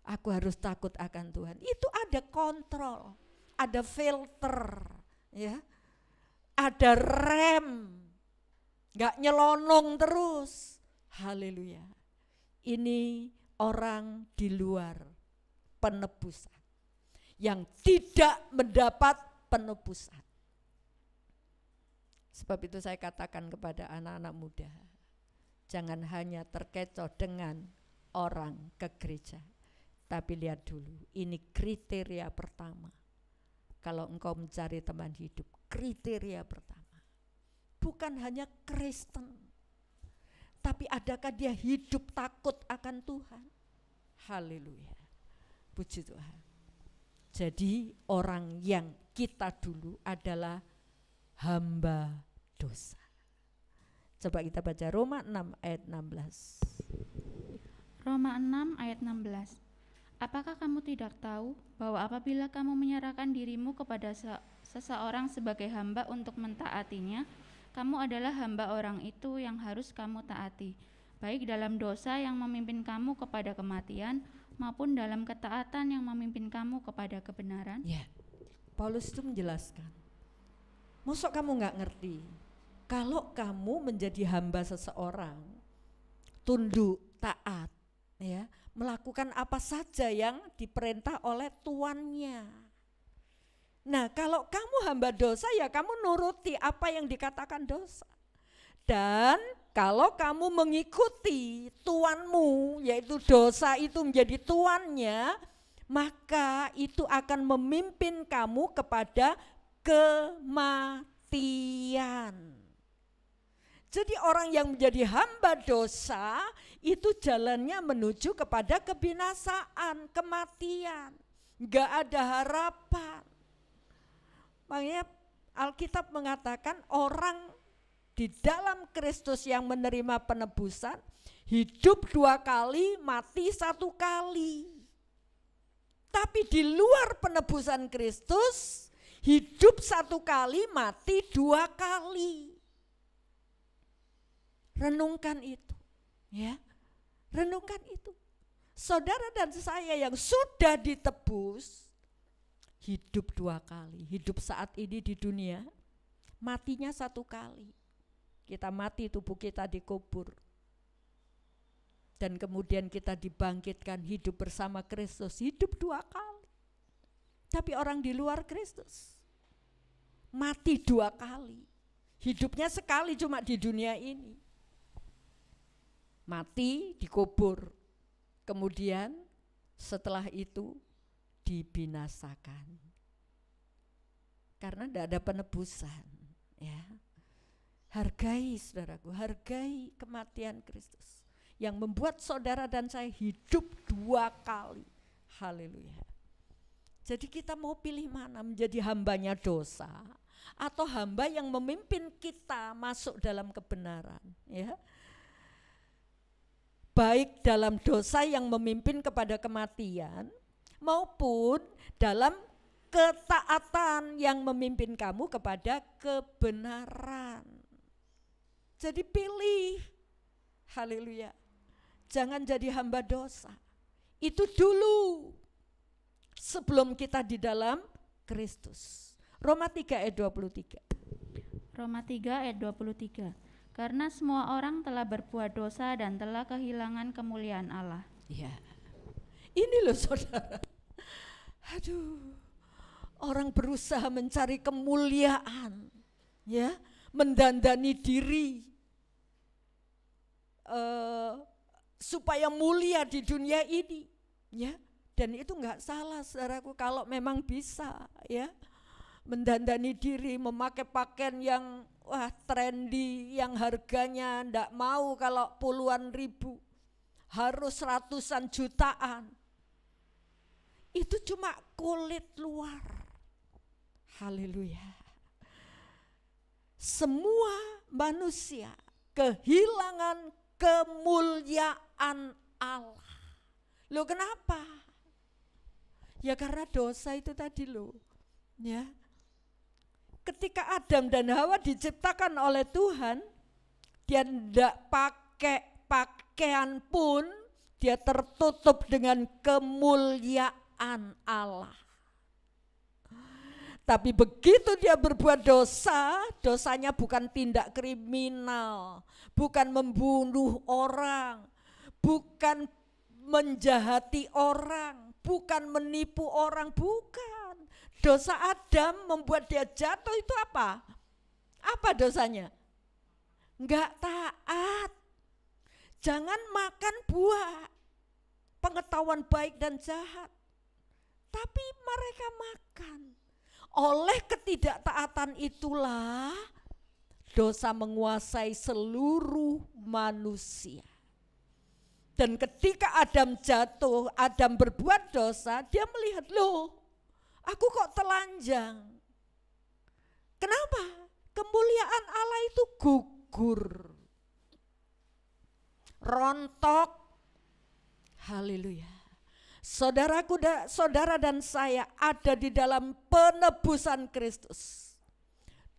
aku harus takut akan Tuhan. Itu ada kontrol, ada filter, ya, ada rem, nggak nyelonong terus. Haleluya. Ini orang di luar penebusan, yang tidak mendapat penebusan. Sebab itu saya katakan kepada anak-anak muda, jangan hanya terkecoh dengan orang ke gereja, tapi lihat dulu, ini kriteria pertama. Kalau engkau mencari teman hidup, kriteria pertama, bukan hanya Kristen, tapi adakah dia hidup takut akan Tuhan. Haleluya, puji Tuhan. Jadi orang yang kita dulu adalah hamba dosa. Coba kita baca Roma 6 ayat 16. Roma 6 ayat 16. Apakah kamu tidak tahu bahwa apabila kamu menyerahkan dirimu kepada seseorang sebagai hamba untuk mentaatinya, kamu adalah hamba orang itu yang harus kamu taati, baik dalam dosa yang memimpin kamu kepada kematian, maupun dalam ketaatan yang memimpin kamu kepada kebenaran? Ya, Paulus itu menjelaskan. Masa kamu nggak ngerti? Kalau kamu menjadi hamba seseorang, tunduk, taat, ya, melakukan apa saja yang diperintah oleh tuannya. Nah, kalau kamu hamba dosa, ya kamu nuruti apa yang dikatakan dosa. Dan kalau kamu mengikuti tuanmu, yaitu dosa itu menjadi tuannya, maka itu akan memimpin kamu kepada kematian. Jadi orang yang menjadi hamba dosa itu jalannya menuju kepada kebinasaan, kematian. Enggak ada harapan. Makanya Alkitab mengatakan orang di dalam Kristus yang menerima penebusan hidup 2 kali, mati 1 kali. Tapi di luar penebusan Kristus hidup 1 kali, mati 2 kali. Renungkan itu, ya, renungkan itu. Saudara dan saya yang sudah ditebus, hidup 2 kali, hidup saat ini di dunia, matinya 1 kali. Kita mati, tubuh kita dikubur. Dan kemudian kita dibangkitkan hidup bersama Kristus, hidup 2 kali. Tapi orang di luar Kristus mati 2 kali. Hidupnya sekali cuma di dunia ini. Mati, dikubur. Kemudian setelah itu dibinasakan. Karena tidak ada penebusan, ya. Hargai saudaraku, hargai kematian Kristus yang membuat saudara dan saya hidup 2 kali. Haleluya. Jadi kita mau pilih mana, menjadi hambanya dosa atau hamba yang memimpin kita masuk dalam kebenaran, ya. Baik dalam dosa yang memimpin kepada kematian maupun dalam ketaatan yang memimpin kamu kepada kebenaran. Jadi pilih, haleluya. Jangan jadi hamba dosa. Itu dulu sebelum kita di dalam Kristus. Roma 3 ayat 23. Roma 3 ayat 23. Karena semua orang telah berbuat dosa dan telah kehilangan kemuliaan Allah. Ya. Ini loh saudara. Aduh. Orang berusaha mencari kemuliaan, ya, mendandani diri supaya mulia di dunia ini, ya. Dan itu enggak salah saudaraku kalau memang bisa, ya, mendandani diri, memakai pakaian yang trendy, yang harganya enggak mau kalau puluhan ribu, harus ratusan jutaan. Itu cuma kulit luar. Haleluya. Semua manusia kehilangan kemuliaan Allah. Loh kenapa? Ya karena dosa itu tadi loh. Ya. Ketika Adam dan Hawa diciptakan oleh Tuhan, dia tidak pakai pakaian pun, dia tertutup dengan kemuliaan Allah. Tapi begitu dia berbuat dosa, dosanya bukan tindak kriminal, bukan membunuh orang, bukan menjahati orang, bukan menipu orang, bukan. Dosa Adam membuat dia jatuh itu apa? Apa dosanya? Enggak taat. Jangan makan buah pengetahuan baik dan jahat. Tapi mereka makan. Oleh ketidaktaatan itulah dosa menguasai seluruh manusia. Dan ketika Adam jatuh, Adam berbuat dosa, dia melihat, loh, aku kok telanjang. Kenapa? Kemuliaan Allah itu gugur, rontok. Haleluya. Saudaraku, saudara dan saya ada di dalam penebusan Kristus.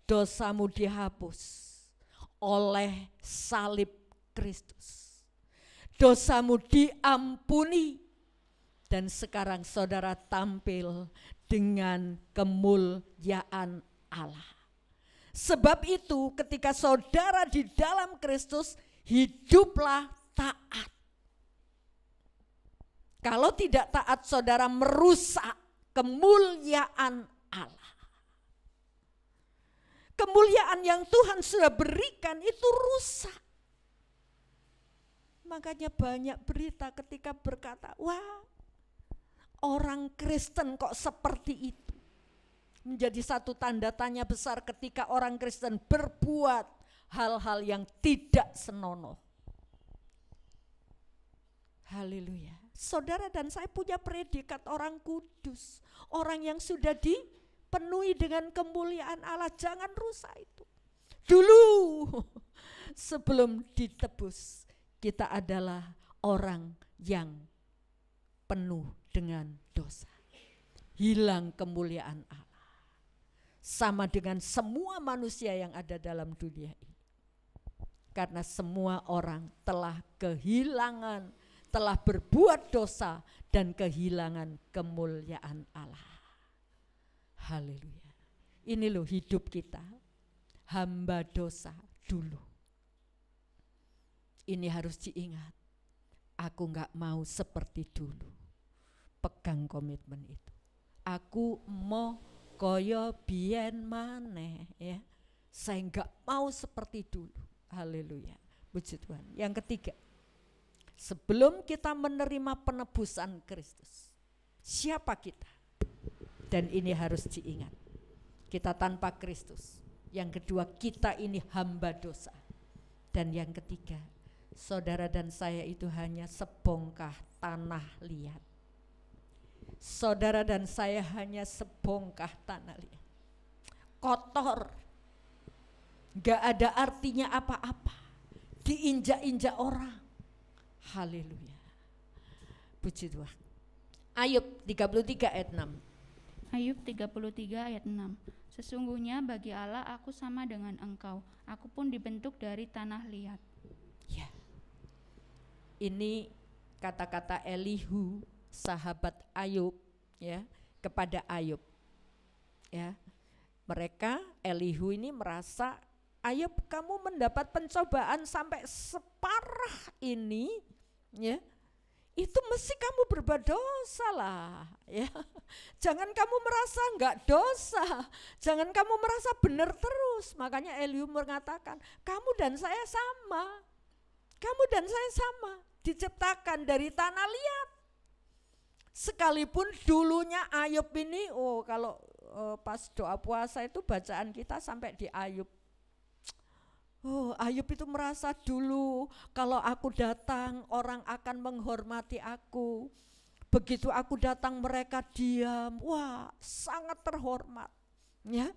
Dosamu dihapus oleh salib Kristus. Dosamu diampuni dan sekarang saudara tampil dengan kemuliaan Allah. Sebab itu ketika saudara di dalam Kristus, hiduplah taat. Kalau tidak taat, saudara merusak kemuliaan Allah. Kemuliaan yang Tuhan sudah berikan itu rusak. Makanya banyak berita ketika berkata, wah, orang Kristen kok seperti itu. Menjadi satu tanda tanya besar ketika orang Kristen berbuat hal-hal yang tidak senonoh. Haleluya. Saudara dan saya punya predikat orang kudus, orang yang sudah dipenuhi dengan kemuliaan Allah. Jangan rusak itu. Dulu sebelum ditebus, kita adalah orang yang penuh dengan dosa. Hilang kemuliaan Allah. Sama dengan semua manusia yang ada dalam dunia ini. Karena semua orang telah kehilangan, telah berbuat dosa dan kehilangan kemuliaan Allah. Haleluya. Ini loh hidup kita, hamba dosa dulu. Ini harus diingat. Aku gak mau seperti dulu. Pegang komitmen itu. Aku mau koyo biyen maneh ya. Saya gak mau seperti dulu. Haleluya. Puji Tuhan. Yang ketiga, sebelum kita menerima penebusan Kristus, siapa kita? Dan ini harus diingat. Kita tanpa Kristus. Yang kedua, kita ini hamba dosa. Dan yang ketiga, saudara dan saya itu hanya sebongkah tanah liat. Saudara dan saya hanya sebongkah tanah liat. Kotor. Gak ada artinya apa-apa. Diinjak-injak orang. Haleluya. Puji Tuhan. Ayub 33 ayat 6. Ayub 33 ayat 6. Sesungguhnya bagi Allah aku sama dengan engkau. Aku pun dibentuk dari tanah liat. Ya. Ini kata-kata Elihu, sahabat Ayub ya, kepada Ayub. Ya. Mereka, Elihu ini merasa, Ayub kamu mendapat pencobaan sampai separah ini ya. Itu mesti kamu berbuat dosa lah ya. Jangan kamu merasa enggak dosa, jangan kamu merasa benar terus. Makanya Elihu mengatakan, kamu dan saya sama. Kamu dan saya sama, diciptakan dari tanah liat. Sekalipun dulunya Ayub ini, kalau pas doa puasa itu bacaan kita sampai di Ayub. Ayub itu merasa dulu kalau aku datang orang akan menghormati aku. Begitu aku datang mereka diam. Wah, sangat terhormat. Ya.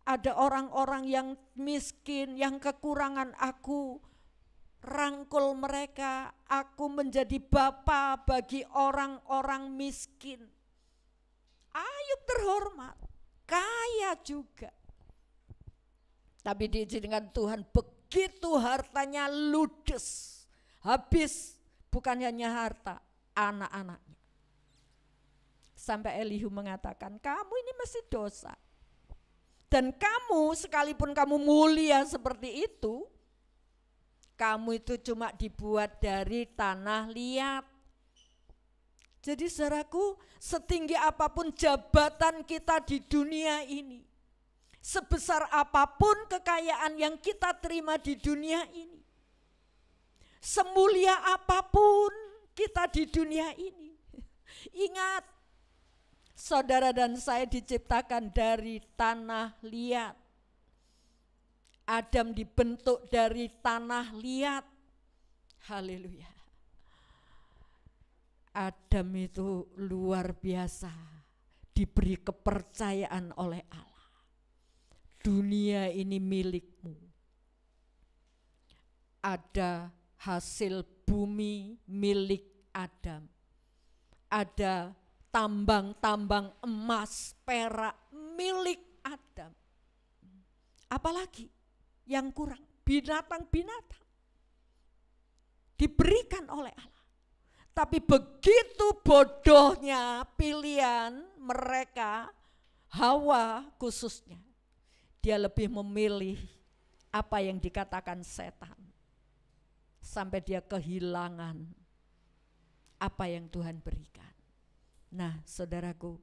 Ada orang-orang yang miskin, yang kekurangan, aku rangkul mereka. Aku menjadi bapa bagi orang-orang miskin. Ayub terhormat, kaya juga. Tapi diizinkan Tuhan, begitu hartanya ludes, habis, bukan hanya harta, anak-anaknya. Sampai Elihu mengatakan, kamu ini mesti dosa. Dan kamu, sekalipun kamu mulia seperti itu, kamu itu cuma dibuat dari tanah liat. Jadi saudaraku, setinggi apapun jabatan kita di dunia ini, sebesar apapun kekayaan yang kita terima di dunia ini, semulia apapun kita di dunia ini, ingat, saudara dan saya diciptakan dari tanah liat. Adam dibentuk dari tanah liat. Haleluya. Adam itu luar biasa, diberi kepercayaan oleh Allah. Dunia ini milikmu. Ada hasil bumi milik Adam. Ada tambang-tambang emas, perak milik Adam. Apalagi yang kurang? Binatang-binatang diberikan oleh Allah. Tapi begitu bodohnya pilihan mereka, Hawa khususnya, dia lebih memilih apa yang dikatakan setan. Sampai dia kehilangan apa yang Tuhan berikan. Nah saudaraku,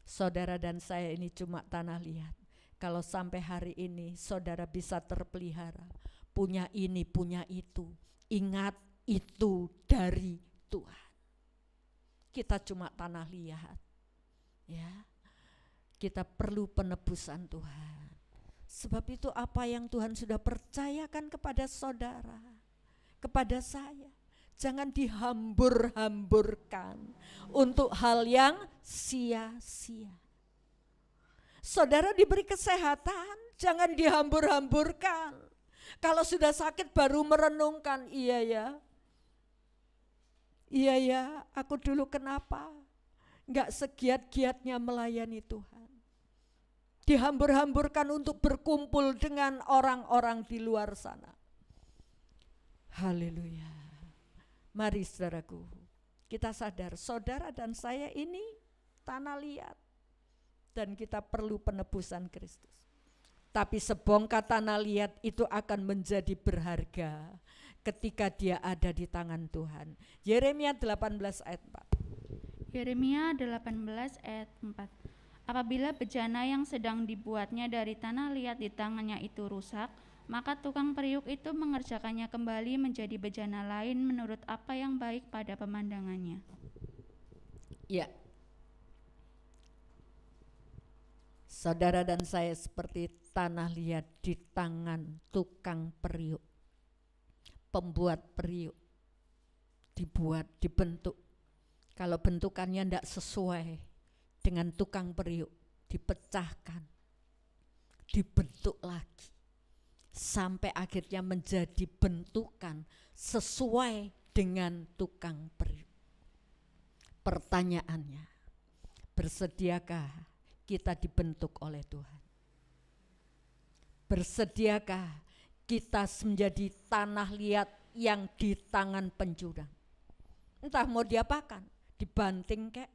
saudara dan saya ini cuma tanah liat. Kalau sampai hari ini saudara bisa terpelihara, punya ini, punya itu, ingat itu dari Tuhan. Kita cuma tanah liat. Ya. Kita perlu penebusan Tuhan. Sebab itu apa yang Tuhan sudah percayakan kepada saudara, kepada saya, jangan dihambur-hamburkan untuk hal yang sia-sia. Saudara diberi kesehatan, jangan dihambur-hamburkan. Kalau sudah sakit baru merenungkan, iya ya, aku dulu kenapa enggak segiat-giatnya melayani Tuhan. Dihambur-hamburkan untuk berkumpul dengan orang-orang di luar sana. Haleluya. Mari saudaraku, kita sadar saudara dan saya ini tanah liat. Dan kita perlu penebusan Kristus. Tapi sebongkah tanah liat itu akan menjadi berharga. ketika dia ada di tangan Tuhan. Yeremia 18 ayat 4. Yeremia 18 ayat 4. Apabila bejana yang sedang dibuatnya dari tanah liat di tangannya itu rusak, maka tukang periuk itu mengerjakannya kembali menjadi bejana lain menurut apa yang baik pada pemandangannya. Ya. Saudara dan saya seperti tanah liat di tangan tukang periuk. Pembuat periuk. Dibuat, dibentuk. Kalau bentukannya tidak sesuai dengan tukang periuk, dipecahkan, dibentuk lagi. Sampai akhirnya menjadi bentukan sesuai dengan tukang periuk. Pertanyaannya, bersediakah kita dibentuk oleh Tuhan? Bersediakah kita menjadi tanah liat yang di tangan pencurang? Entah mau diapakan, dibanting kek,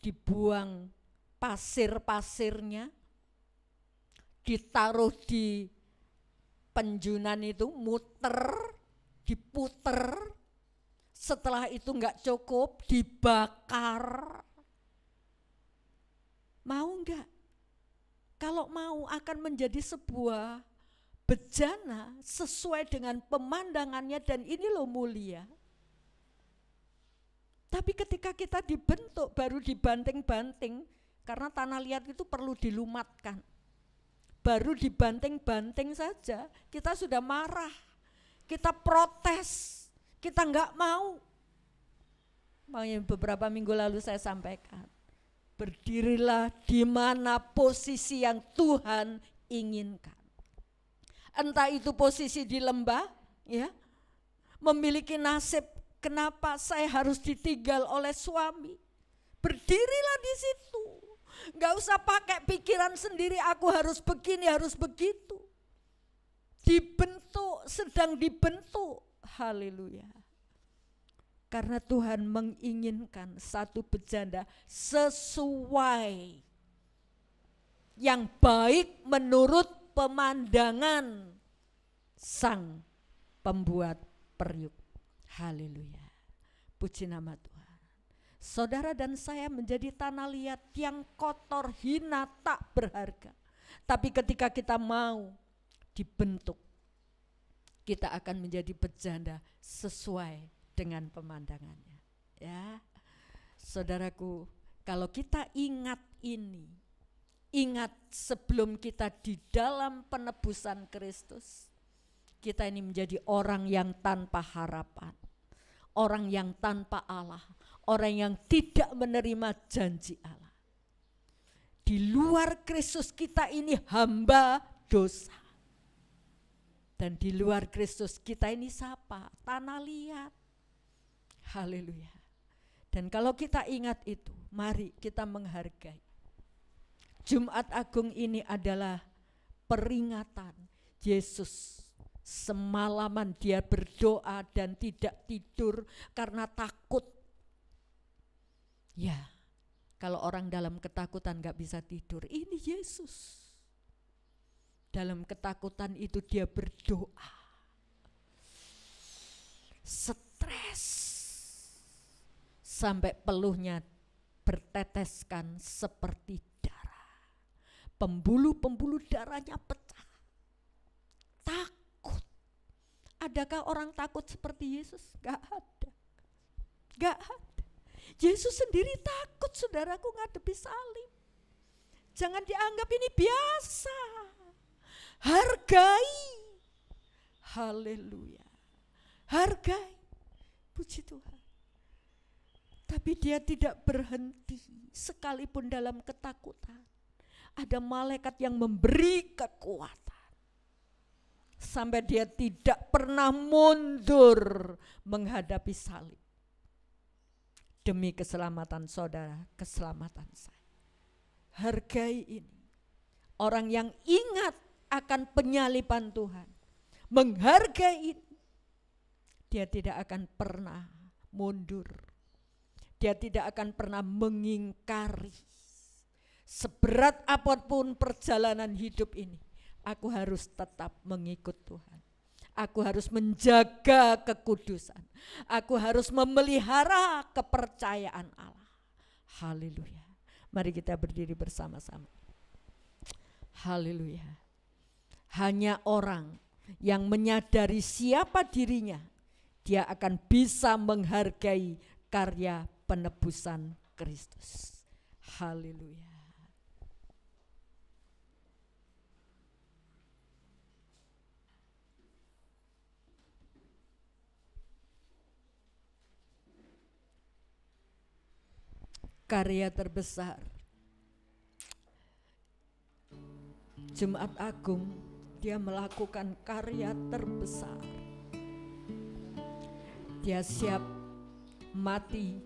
dibuang pasir-pasirnya, ditaruh di penjunan itu, muter, diputer, setelah itu enggak cukup, dibakar. Mau enggak? Kalau mau akan menjadi sebuah bejana sesuai dengan pemandangannya, dan ini loh mulia. Tapi ketika kita dibentuk baru dibanting-banting, karena tanah liat itu perlu dilumatkan. Baru dibanting-banting saja kita sudah marah, kita protes, kita enggak mau. Makanya beberapa minggu lalu saya sampaikan, berdirilah di mana posisi yang Tuhan inginkan. Entah itu posisi di lembah, ya, memiliki nasib, kenapa saya harus ditinggal oleh suami? Berdirilah di situ. Enggak usah pakai pikiran sendiri, aku harus begini, harus begitu. Dibentuk, sedang dibentuk. Haleluya. Karena Tuhan menginginkan satu bejana sesuai yang baik menurut pemandangan sang pembuat periuk. Haleluya. Puji nama Tuhan. Saudara dan saya menjadi tanah liat yang kotor, hina, tak berharga. Tapi ketika kita mau dibentuk, kita akan menjadi bejana sesuai dengan pemandangannya. Ya, saudaraku, kalau kita ingat ini, ingat sebelum kita di dalam penebusan Kristus, kita ini menjadi orang yang tanpa harapan, orang yang tanpa Allah, orang yang tidak menerima janji Allah. Di luar Kristus kita ini hamba dosa. Dan di luar Kristus kita ini siapa? Tanah liat. Haleluya. Dan kalau kita ingat itu, mari kita menghargai. Jumat Agung ini adalah peringatan Yesus. Semalaman dia berdoa dan tidak tidur karena takut. Ya, kalau orang dalam ketakutan gak bisa tidur, ini Yesus. Dalam ketakutan itu dia berdoa. Stres. Sampai peluhnya berteteskan seperti darah. Pembuluh-pembuluh darahnya pecah. Takut. Adakah orang takut seperti Yesus? Gak ada. Gak ada. Yesus sendiri takut, saudaraku, ngadepi salib. Jangan dianggap ini biasa. Hargai. Haleluya. Hargai. Puji Tuhan. Tapi dia tidak berhenti sekalipun dalam ketakutan. Ada malaikat yang memberi kekuatan. Sampai dia tidak pernah mundur menghadapi salib. Demi keselamatan saudara, keselamatan saya. Hargai ini. Orang yang ingat akan penyaliban Tuhan, menghargai ini, dia tidak akan pernah mundur. Dia tidak akan pernah mengingkari. Seberat apapun perjalanan hidup ini, aku harus tetap mengikut Tuhan. Aku harus menjaga kekudusan. Aku harus memelihara kepercayaan Allah. Haleluya. Mari kita berdiri bersama-sama. Haleluya. Hanya orang yang menyadari siapa dirinya, dia akan bisa menghargai karya penebusan Kristus. Haleluya. Karya terbesar Jumat Agung, dia melakukan karya terbesar. Dia siap mati,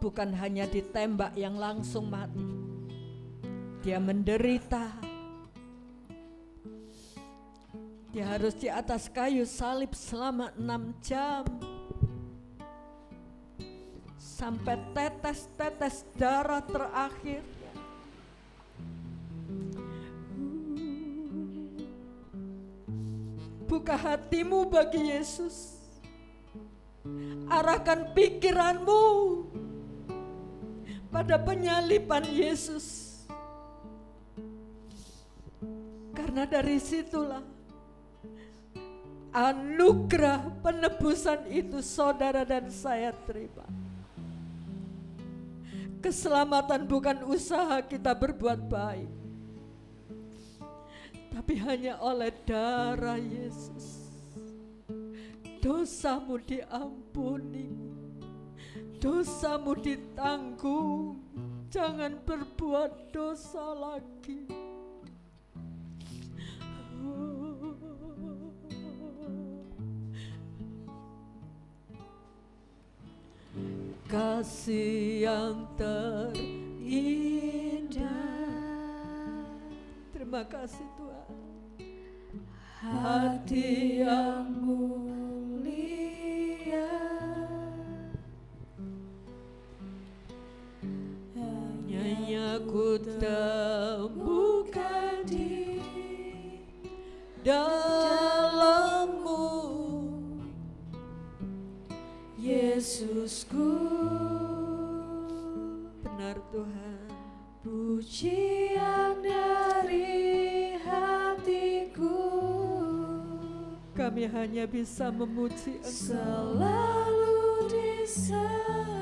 bukan hanya ditembak yang langsung mati. Dia menderita. Dia harus di atas kayu salib selama 6 jam. Sampai tetes-tetes darah terakhir. Buka hatimu bagi Yesus. Arahkan pikiranmu pada penyaliban Yesus. Karena dari situlah anugerah penebusan itu saudara dan saya terima. Keselamatan bukan usaha kita berbuat baik, tapi hanya oleh darah Yesus. Dosamu diampuni, dosamu ditanggung. Jangan berbuat dosa lagi. Kasih yang terindah. Terima kasih Tuhan. Hati yang mulia, hanya ku temukan di dalam-Mu, Yesusku. Benar Tuhan. Pujian dari hatiku, Kami hanya bisa memuji Engkau selalu di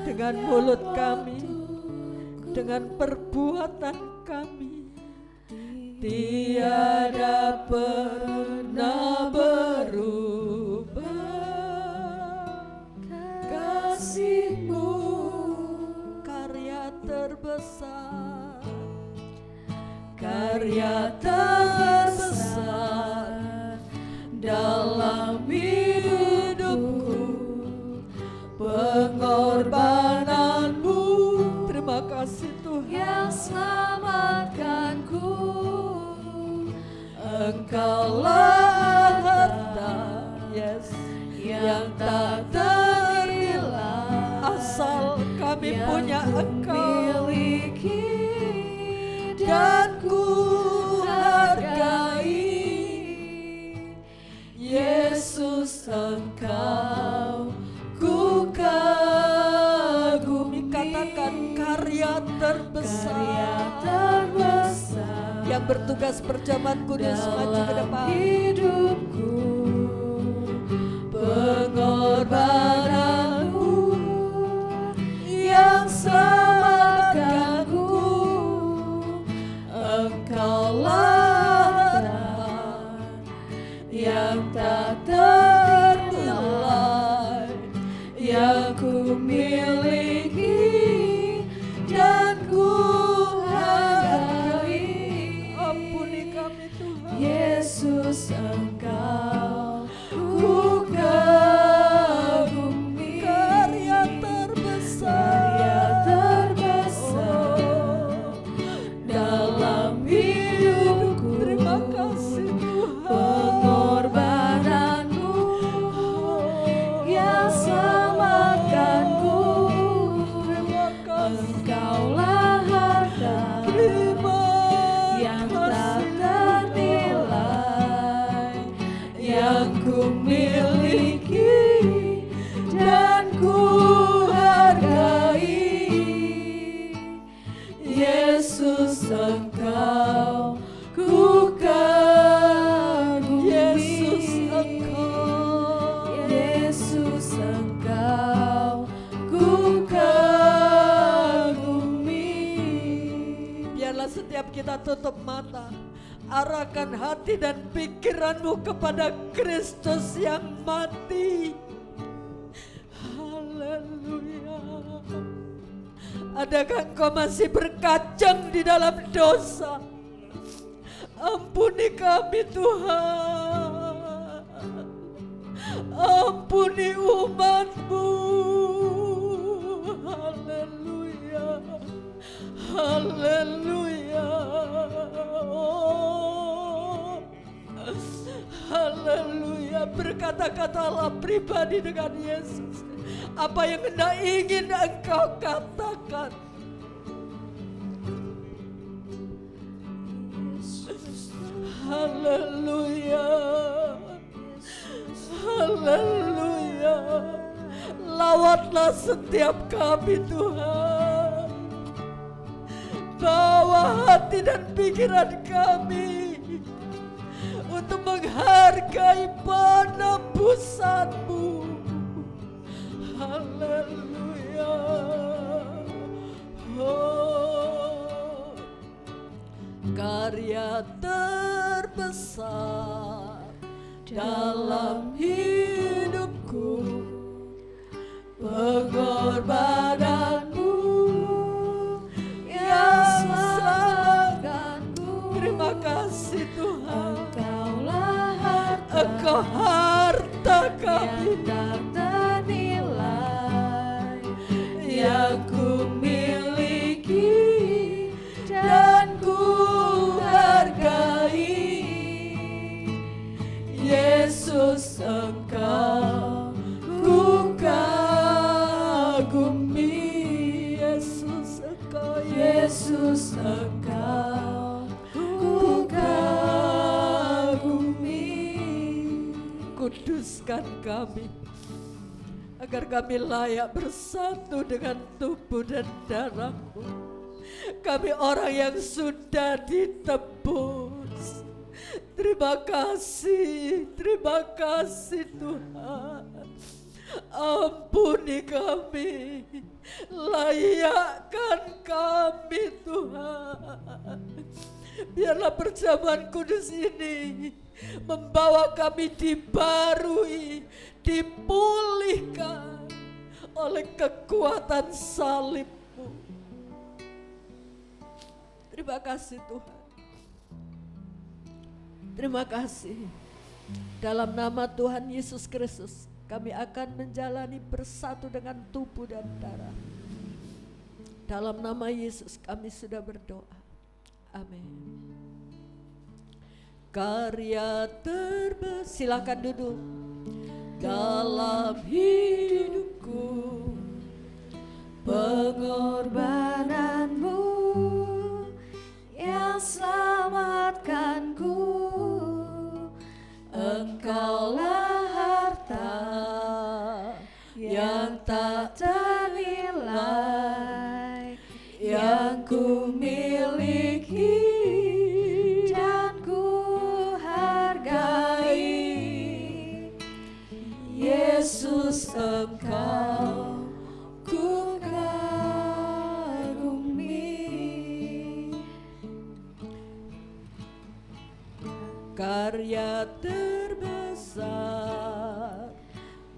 dengan mulut kami, dengan perbuatan kami. Tiada pernah berubah kasih-Mu, karya terbesar, karya terbesar dalam hidupku, pengorbanan-Mu. Terima kasih Tuhan yang selamatkanku. Engkaulah harta, yes, yang tak ternilai. Asal kami punya Engkau miliki dan ku hargai. Yesus Engkau ku kagumi. Katakan karya terbesar, yang bertugas perjamuan kudus maju ke depan. hidupku, Pengorbanan-Mu yang selamatkanku. Engkaulah Tuhan yang tak ternilai, yang ku miliki dan ku hargai. Ampuni kami Tuhan. Yesus Engkau ku miliki dan ku hargai. Yesus Engkau ku kagumi. Yesus Engkau ku kagumi. Biarlah setiap kita tutup mata, arahkan hati dan pikiranmu kepada Kristus yang mati. Haleluya. Adakah engkau masih berkacang di dalam dosa? Ampuni kami Tuhan. Ampuni umat-Mu. Haleluya. Haleluya. Oh. Haleluya. Berkata-katalah pribadi dengan Yesus. Apa yang hendak ingin engkau katakan. Haleluya. Haleluya. Lawatlah setiap kami Tuhan. Bawa hati dan pikiran kami untuk menghargai penebusan-Mu. Haleluya. Oh, karya terbesar dalam hidupku, pengorbananmu yang selamatkanku. Terima kasih Tuhan. Engkau harta kami tak ternilai yang ku miliki dan ku hargai. Yesus Engkau ku kagumi. Yesus Engkau, Yesus Engkau ku kagumi. Kuduskan kami agar kami layak bersatu dengan tubuh dan darah-Mu. Kami orang yang sudah ditebus. Terima kasih Tuhan. Ampuni kami, layakkan kami Tuhan. Biarlah perjamuan kudus ini membawa kami dibarui, dipulihkan oleh kekuatan salib-Mu. Terima kasih Tuhan. Terima kasih. Dalam nama Tuhan Yesus Kristus, kami akan menjalani bersatu dengan tubuh dan darah. Dalam nama Yesus kami sudah berdoa. Amin. Karya terbesar, silakan duduk. Dalam hidupku, pengorbananmu yang selamatkanku. Engkaulah harta yang tak ternilai yang ku miliki dan ku hargai. Yesus Engkau ku kagumi. karya terbesar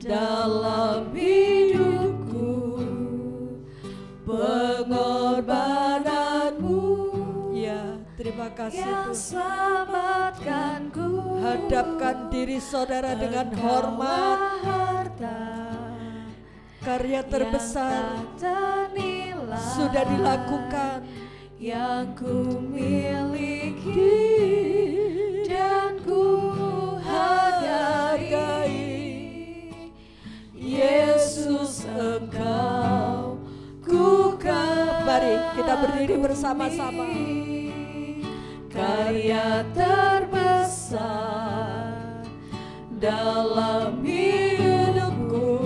dalam hidupku, pengorbananmu ya. Terima kasih yang Tuhan. selamatkanku. Hadapkan diri saudara dengan hormat. Harta Karya terbesar sudah dilakukan, yang ku miliki dan ku hargai. Yesus Engkau ku kagumi. Mari kita berdiri bersama-sama. Karya terbesar dalam hidupku,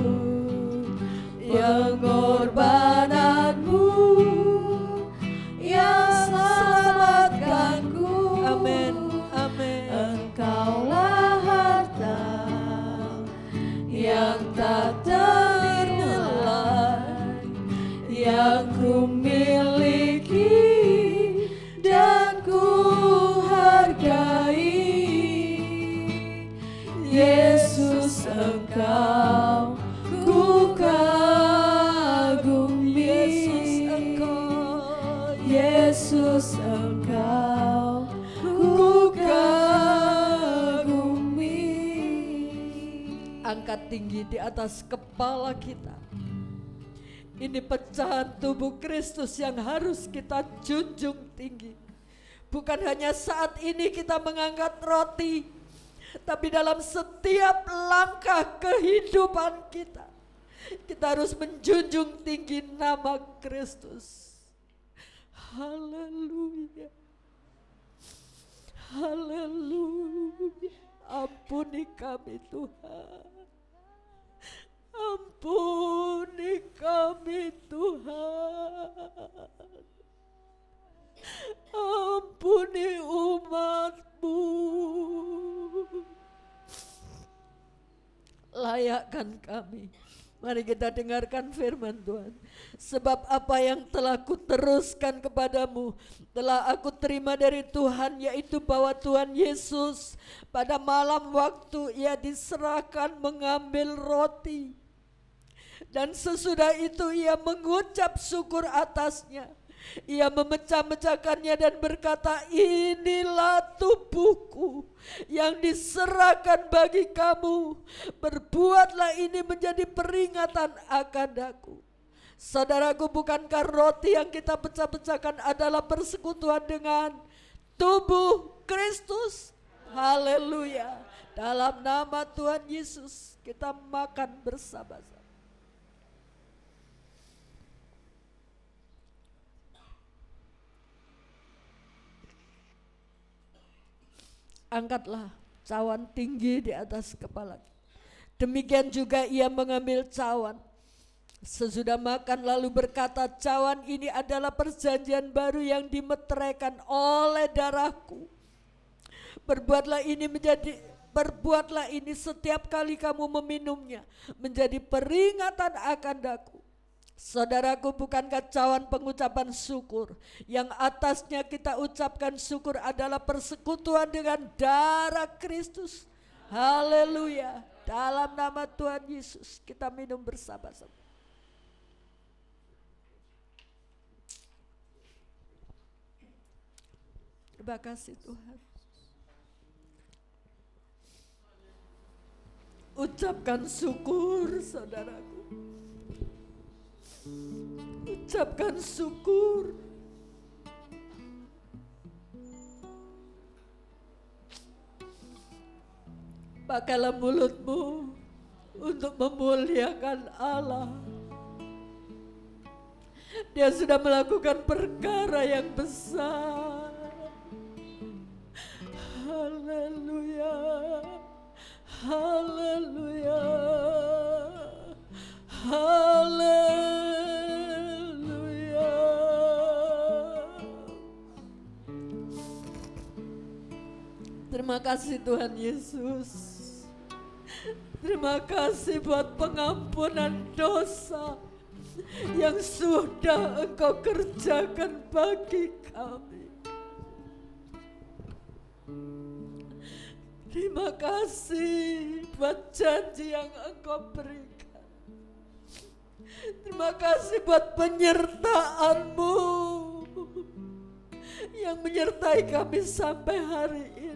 yang ngorbananmu yang selamatkanku. Amin, amin. Engkaulah harta yang tak ternilai yang ku miliki dan ku hargai. Yesus, Engkau ku kagumi. Yesus, Engkau ku kagumi. Angkat tinggi di atas kepala kita. Ini pecahan tubuh Kristus yang harus kita junjung tinggi. Bukan hanya saat ini kita mengangkat roti, tapi dalam setiap langkah kehidupan kita, kita harus menjunjung tinggi nama Kristus. Haleluya. Haleluya. Ampuni kami Tuhan. Ampuni kami Tuhan. Ampuni umat-Mu. Layakkan kami. Mari kita dengarkan firman Tuhan. Sebab apa yang telah kuteruskan kepadamu telah aku terima dari Tuhan, yaitu bahwa Tuhan Yesus pada malam waktu Ia diserahkan mengambil roti, dan sesudah itu Ia mengucap syukur atasnya. Ia memecah-mecahkannya dan berkata, inilah tubuhku yang diserahkan bagi kamu. Berbuatlah ini menjadi peringatan akan aku. Saudaraku, bukankah roti yang kita pecah-pecahkan adalah persekutuan dengan tubuh Kristus? Haleluya. Dalam nama Tuhan Yesus kita makan bersama-sama. Angkatlah cawan tinggi di atas kepala. Demikian juga Ia mengambil cawan sesudah makan lalu berkata, cawan ini adalah perjanjian baru yang dimeteraikan oleh darahku. Berbuatlah ini setiap kali kamu meminumnya menjadi peringatan akan aku. Saudaraku, bukankah cawan pengucapan syukur yang atasnya kita ucapkan syukur adalah persekutuan dengan darah Kristus? Haleluya. Dalam nama Tuhan Yesus kita minum bersama-sama. Terima kasih Tuhan. Ucapkan syukur saudaraku. Ucapkan syukur. Pakailah mulutmu untuk memuliakan Allah. Dia sudah melakukan perkara yang besar. Haleluya. Haleluya. Haleluya. Terima kasih Tuhan Yesus. Terima kasih buat pengampunan dosa yang sudah Engkau kerjakan bagi kami. Terima kasih buat janji yang Engkau berikan. Terima kasih buat penyertaan-Mu yang menyertai kami sampai hari ini.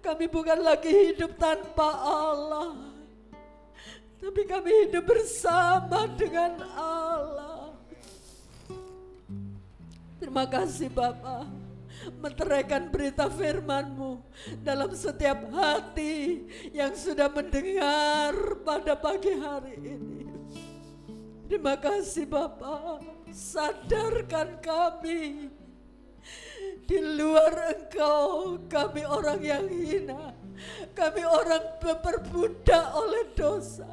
Kami bukan lagi hidup tanpa Allah, tapi kami hidup bersama dengan Allah. Terima kasih Bapa, meteraikan berita firman-Mu dalam setiap hati yang sudah mendengar pada pagi hari ini. Terima kasih Bapa, sadarkan kami. Di luar Engkau kami orang yang hina, Kami orang diperbudak oleh dosa.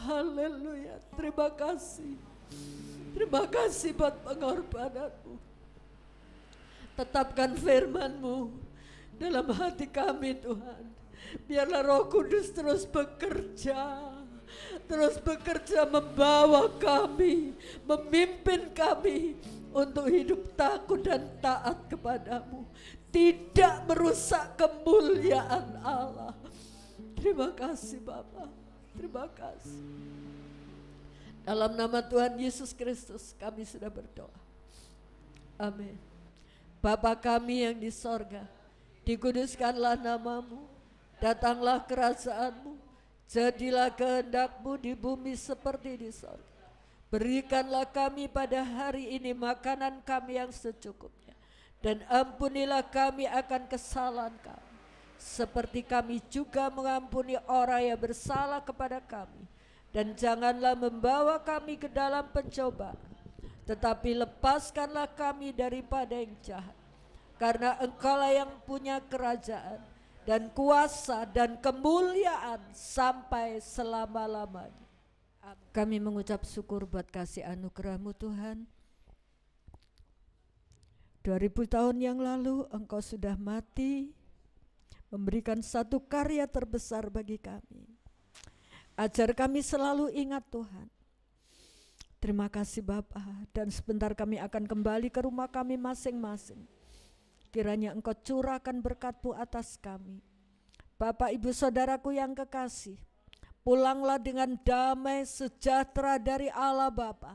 Haleluya, terima kasih. Terima kasih buat pengorbananmu. Tetapkan firman-Mu dalam hati kami Tuhan. Biarlah Roh Kudus terus bekerja. Terus bekerja membawa kami, memimpin kami untuk hidup takut dan taat kepadamu. Tidak merusak kemuliaan Allah. Terima kasih Bapa, terima kasih. Dalam nama Tuhan Yesus Kristus kami sudah berdoa. Amin. Bapa kami yang di sorga, dikuduskanlah namamu, datanglah kerajaanmu, jadilah kehendak-Mu di bumi seperti di sorga. Berikanlah kami pada hari ini makanan kami yang secukupnya, dan ampunilah kami akan kesalahan kami, seperti kami juga mengampuni orang yang bersalah kepada kami. Dan janganlah membawa kami ke dalam pencobaan, tetapi lepaskanlah kami daripada yang jahat. Karena Engkaulah yang punya kerajaan dan kuasa dan kemuliaan sampai selama-lamanya. Kami mengucap syukur buat kasih anugerah-Mu Tuhan. 2000 tahun yang lalu Engkau sudah mati, memberikan satu karya terbesar bagi kami. Ajar kami selalu ingat Tuhan. Terima kasih Bapa, dan sebentar kami akan kembali ke rumah kami masing-masing. Kiranya Engkau curahkan berkat-Mu atas kami. Bapak Ibu Saudaraku yang kekasih, pulanglah dengan damai sejahtera dari Allah Bapa,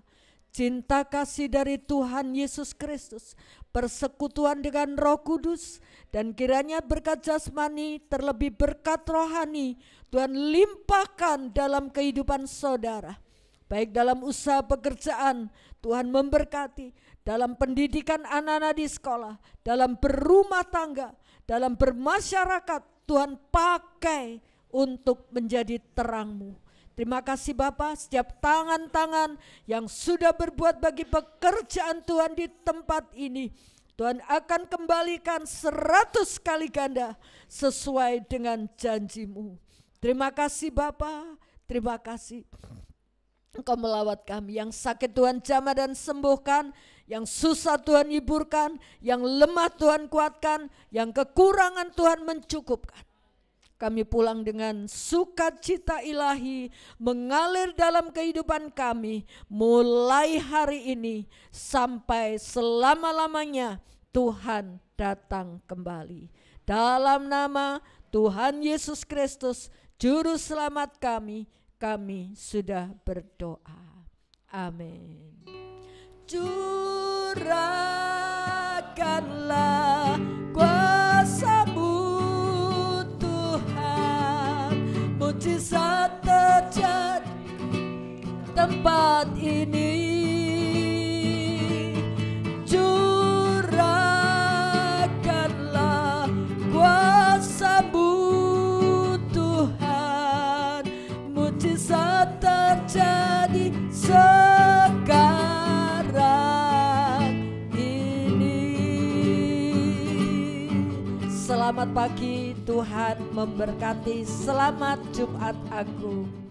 cinta kasih dari Tuhan Yesus Kristus, persekutuan dengan Roh Kudus, dan kiranya berkat jasmani terlebih berkat rohani Tuhan limpahkan dalam kehidupan saudara. Baik dalam usaha pekerjaan, Tuhan memberkati, dalam pendidikan anak-anak di sekolah, dalam berumah tangga, dalam bermasyarakat, Tuhan pakai untuk menjadi terang-Mu. Terima kasih Bapa, setiap tangan-tangan yang sudah berbuat bagi pekerjaan Tuhan di tempat ini, Tuhan akan kembalikan 100 kali ganda sesuai dengan janji-Mu. Terima kasih Bapa, terima kasih. Engkau melawat kami, yang sakit Tuhan jamah dan sembuhkan, yang susah Tuhan hiburkan, yang lemah Tuhan kuatkan, yang kekurangan Tuhan mencukupkan. Kami pulang dengan sukacita ilahi mengalir dalam kehidupan kami mulai hari ini sampai selama-lamanya Tuhan datang kembali. Dalam nama Tuhan Yesus Kristus, Juru Selamat kami sudah berdoa. Amin. Curahkanlah kuasa-Mu Tuhan, mujizat terjadi tempat ini. Curahkanlah kuasa-Mu Tuhan, mujizat terjadi sekarang ini. Selamat pagi, Tuhan memberkati. Selamat Jumat Agung.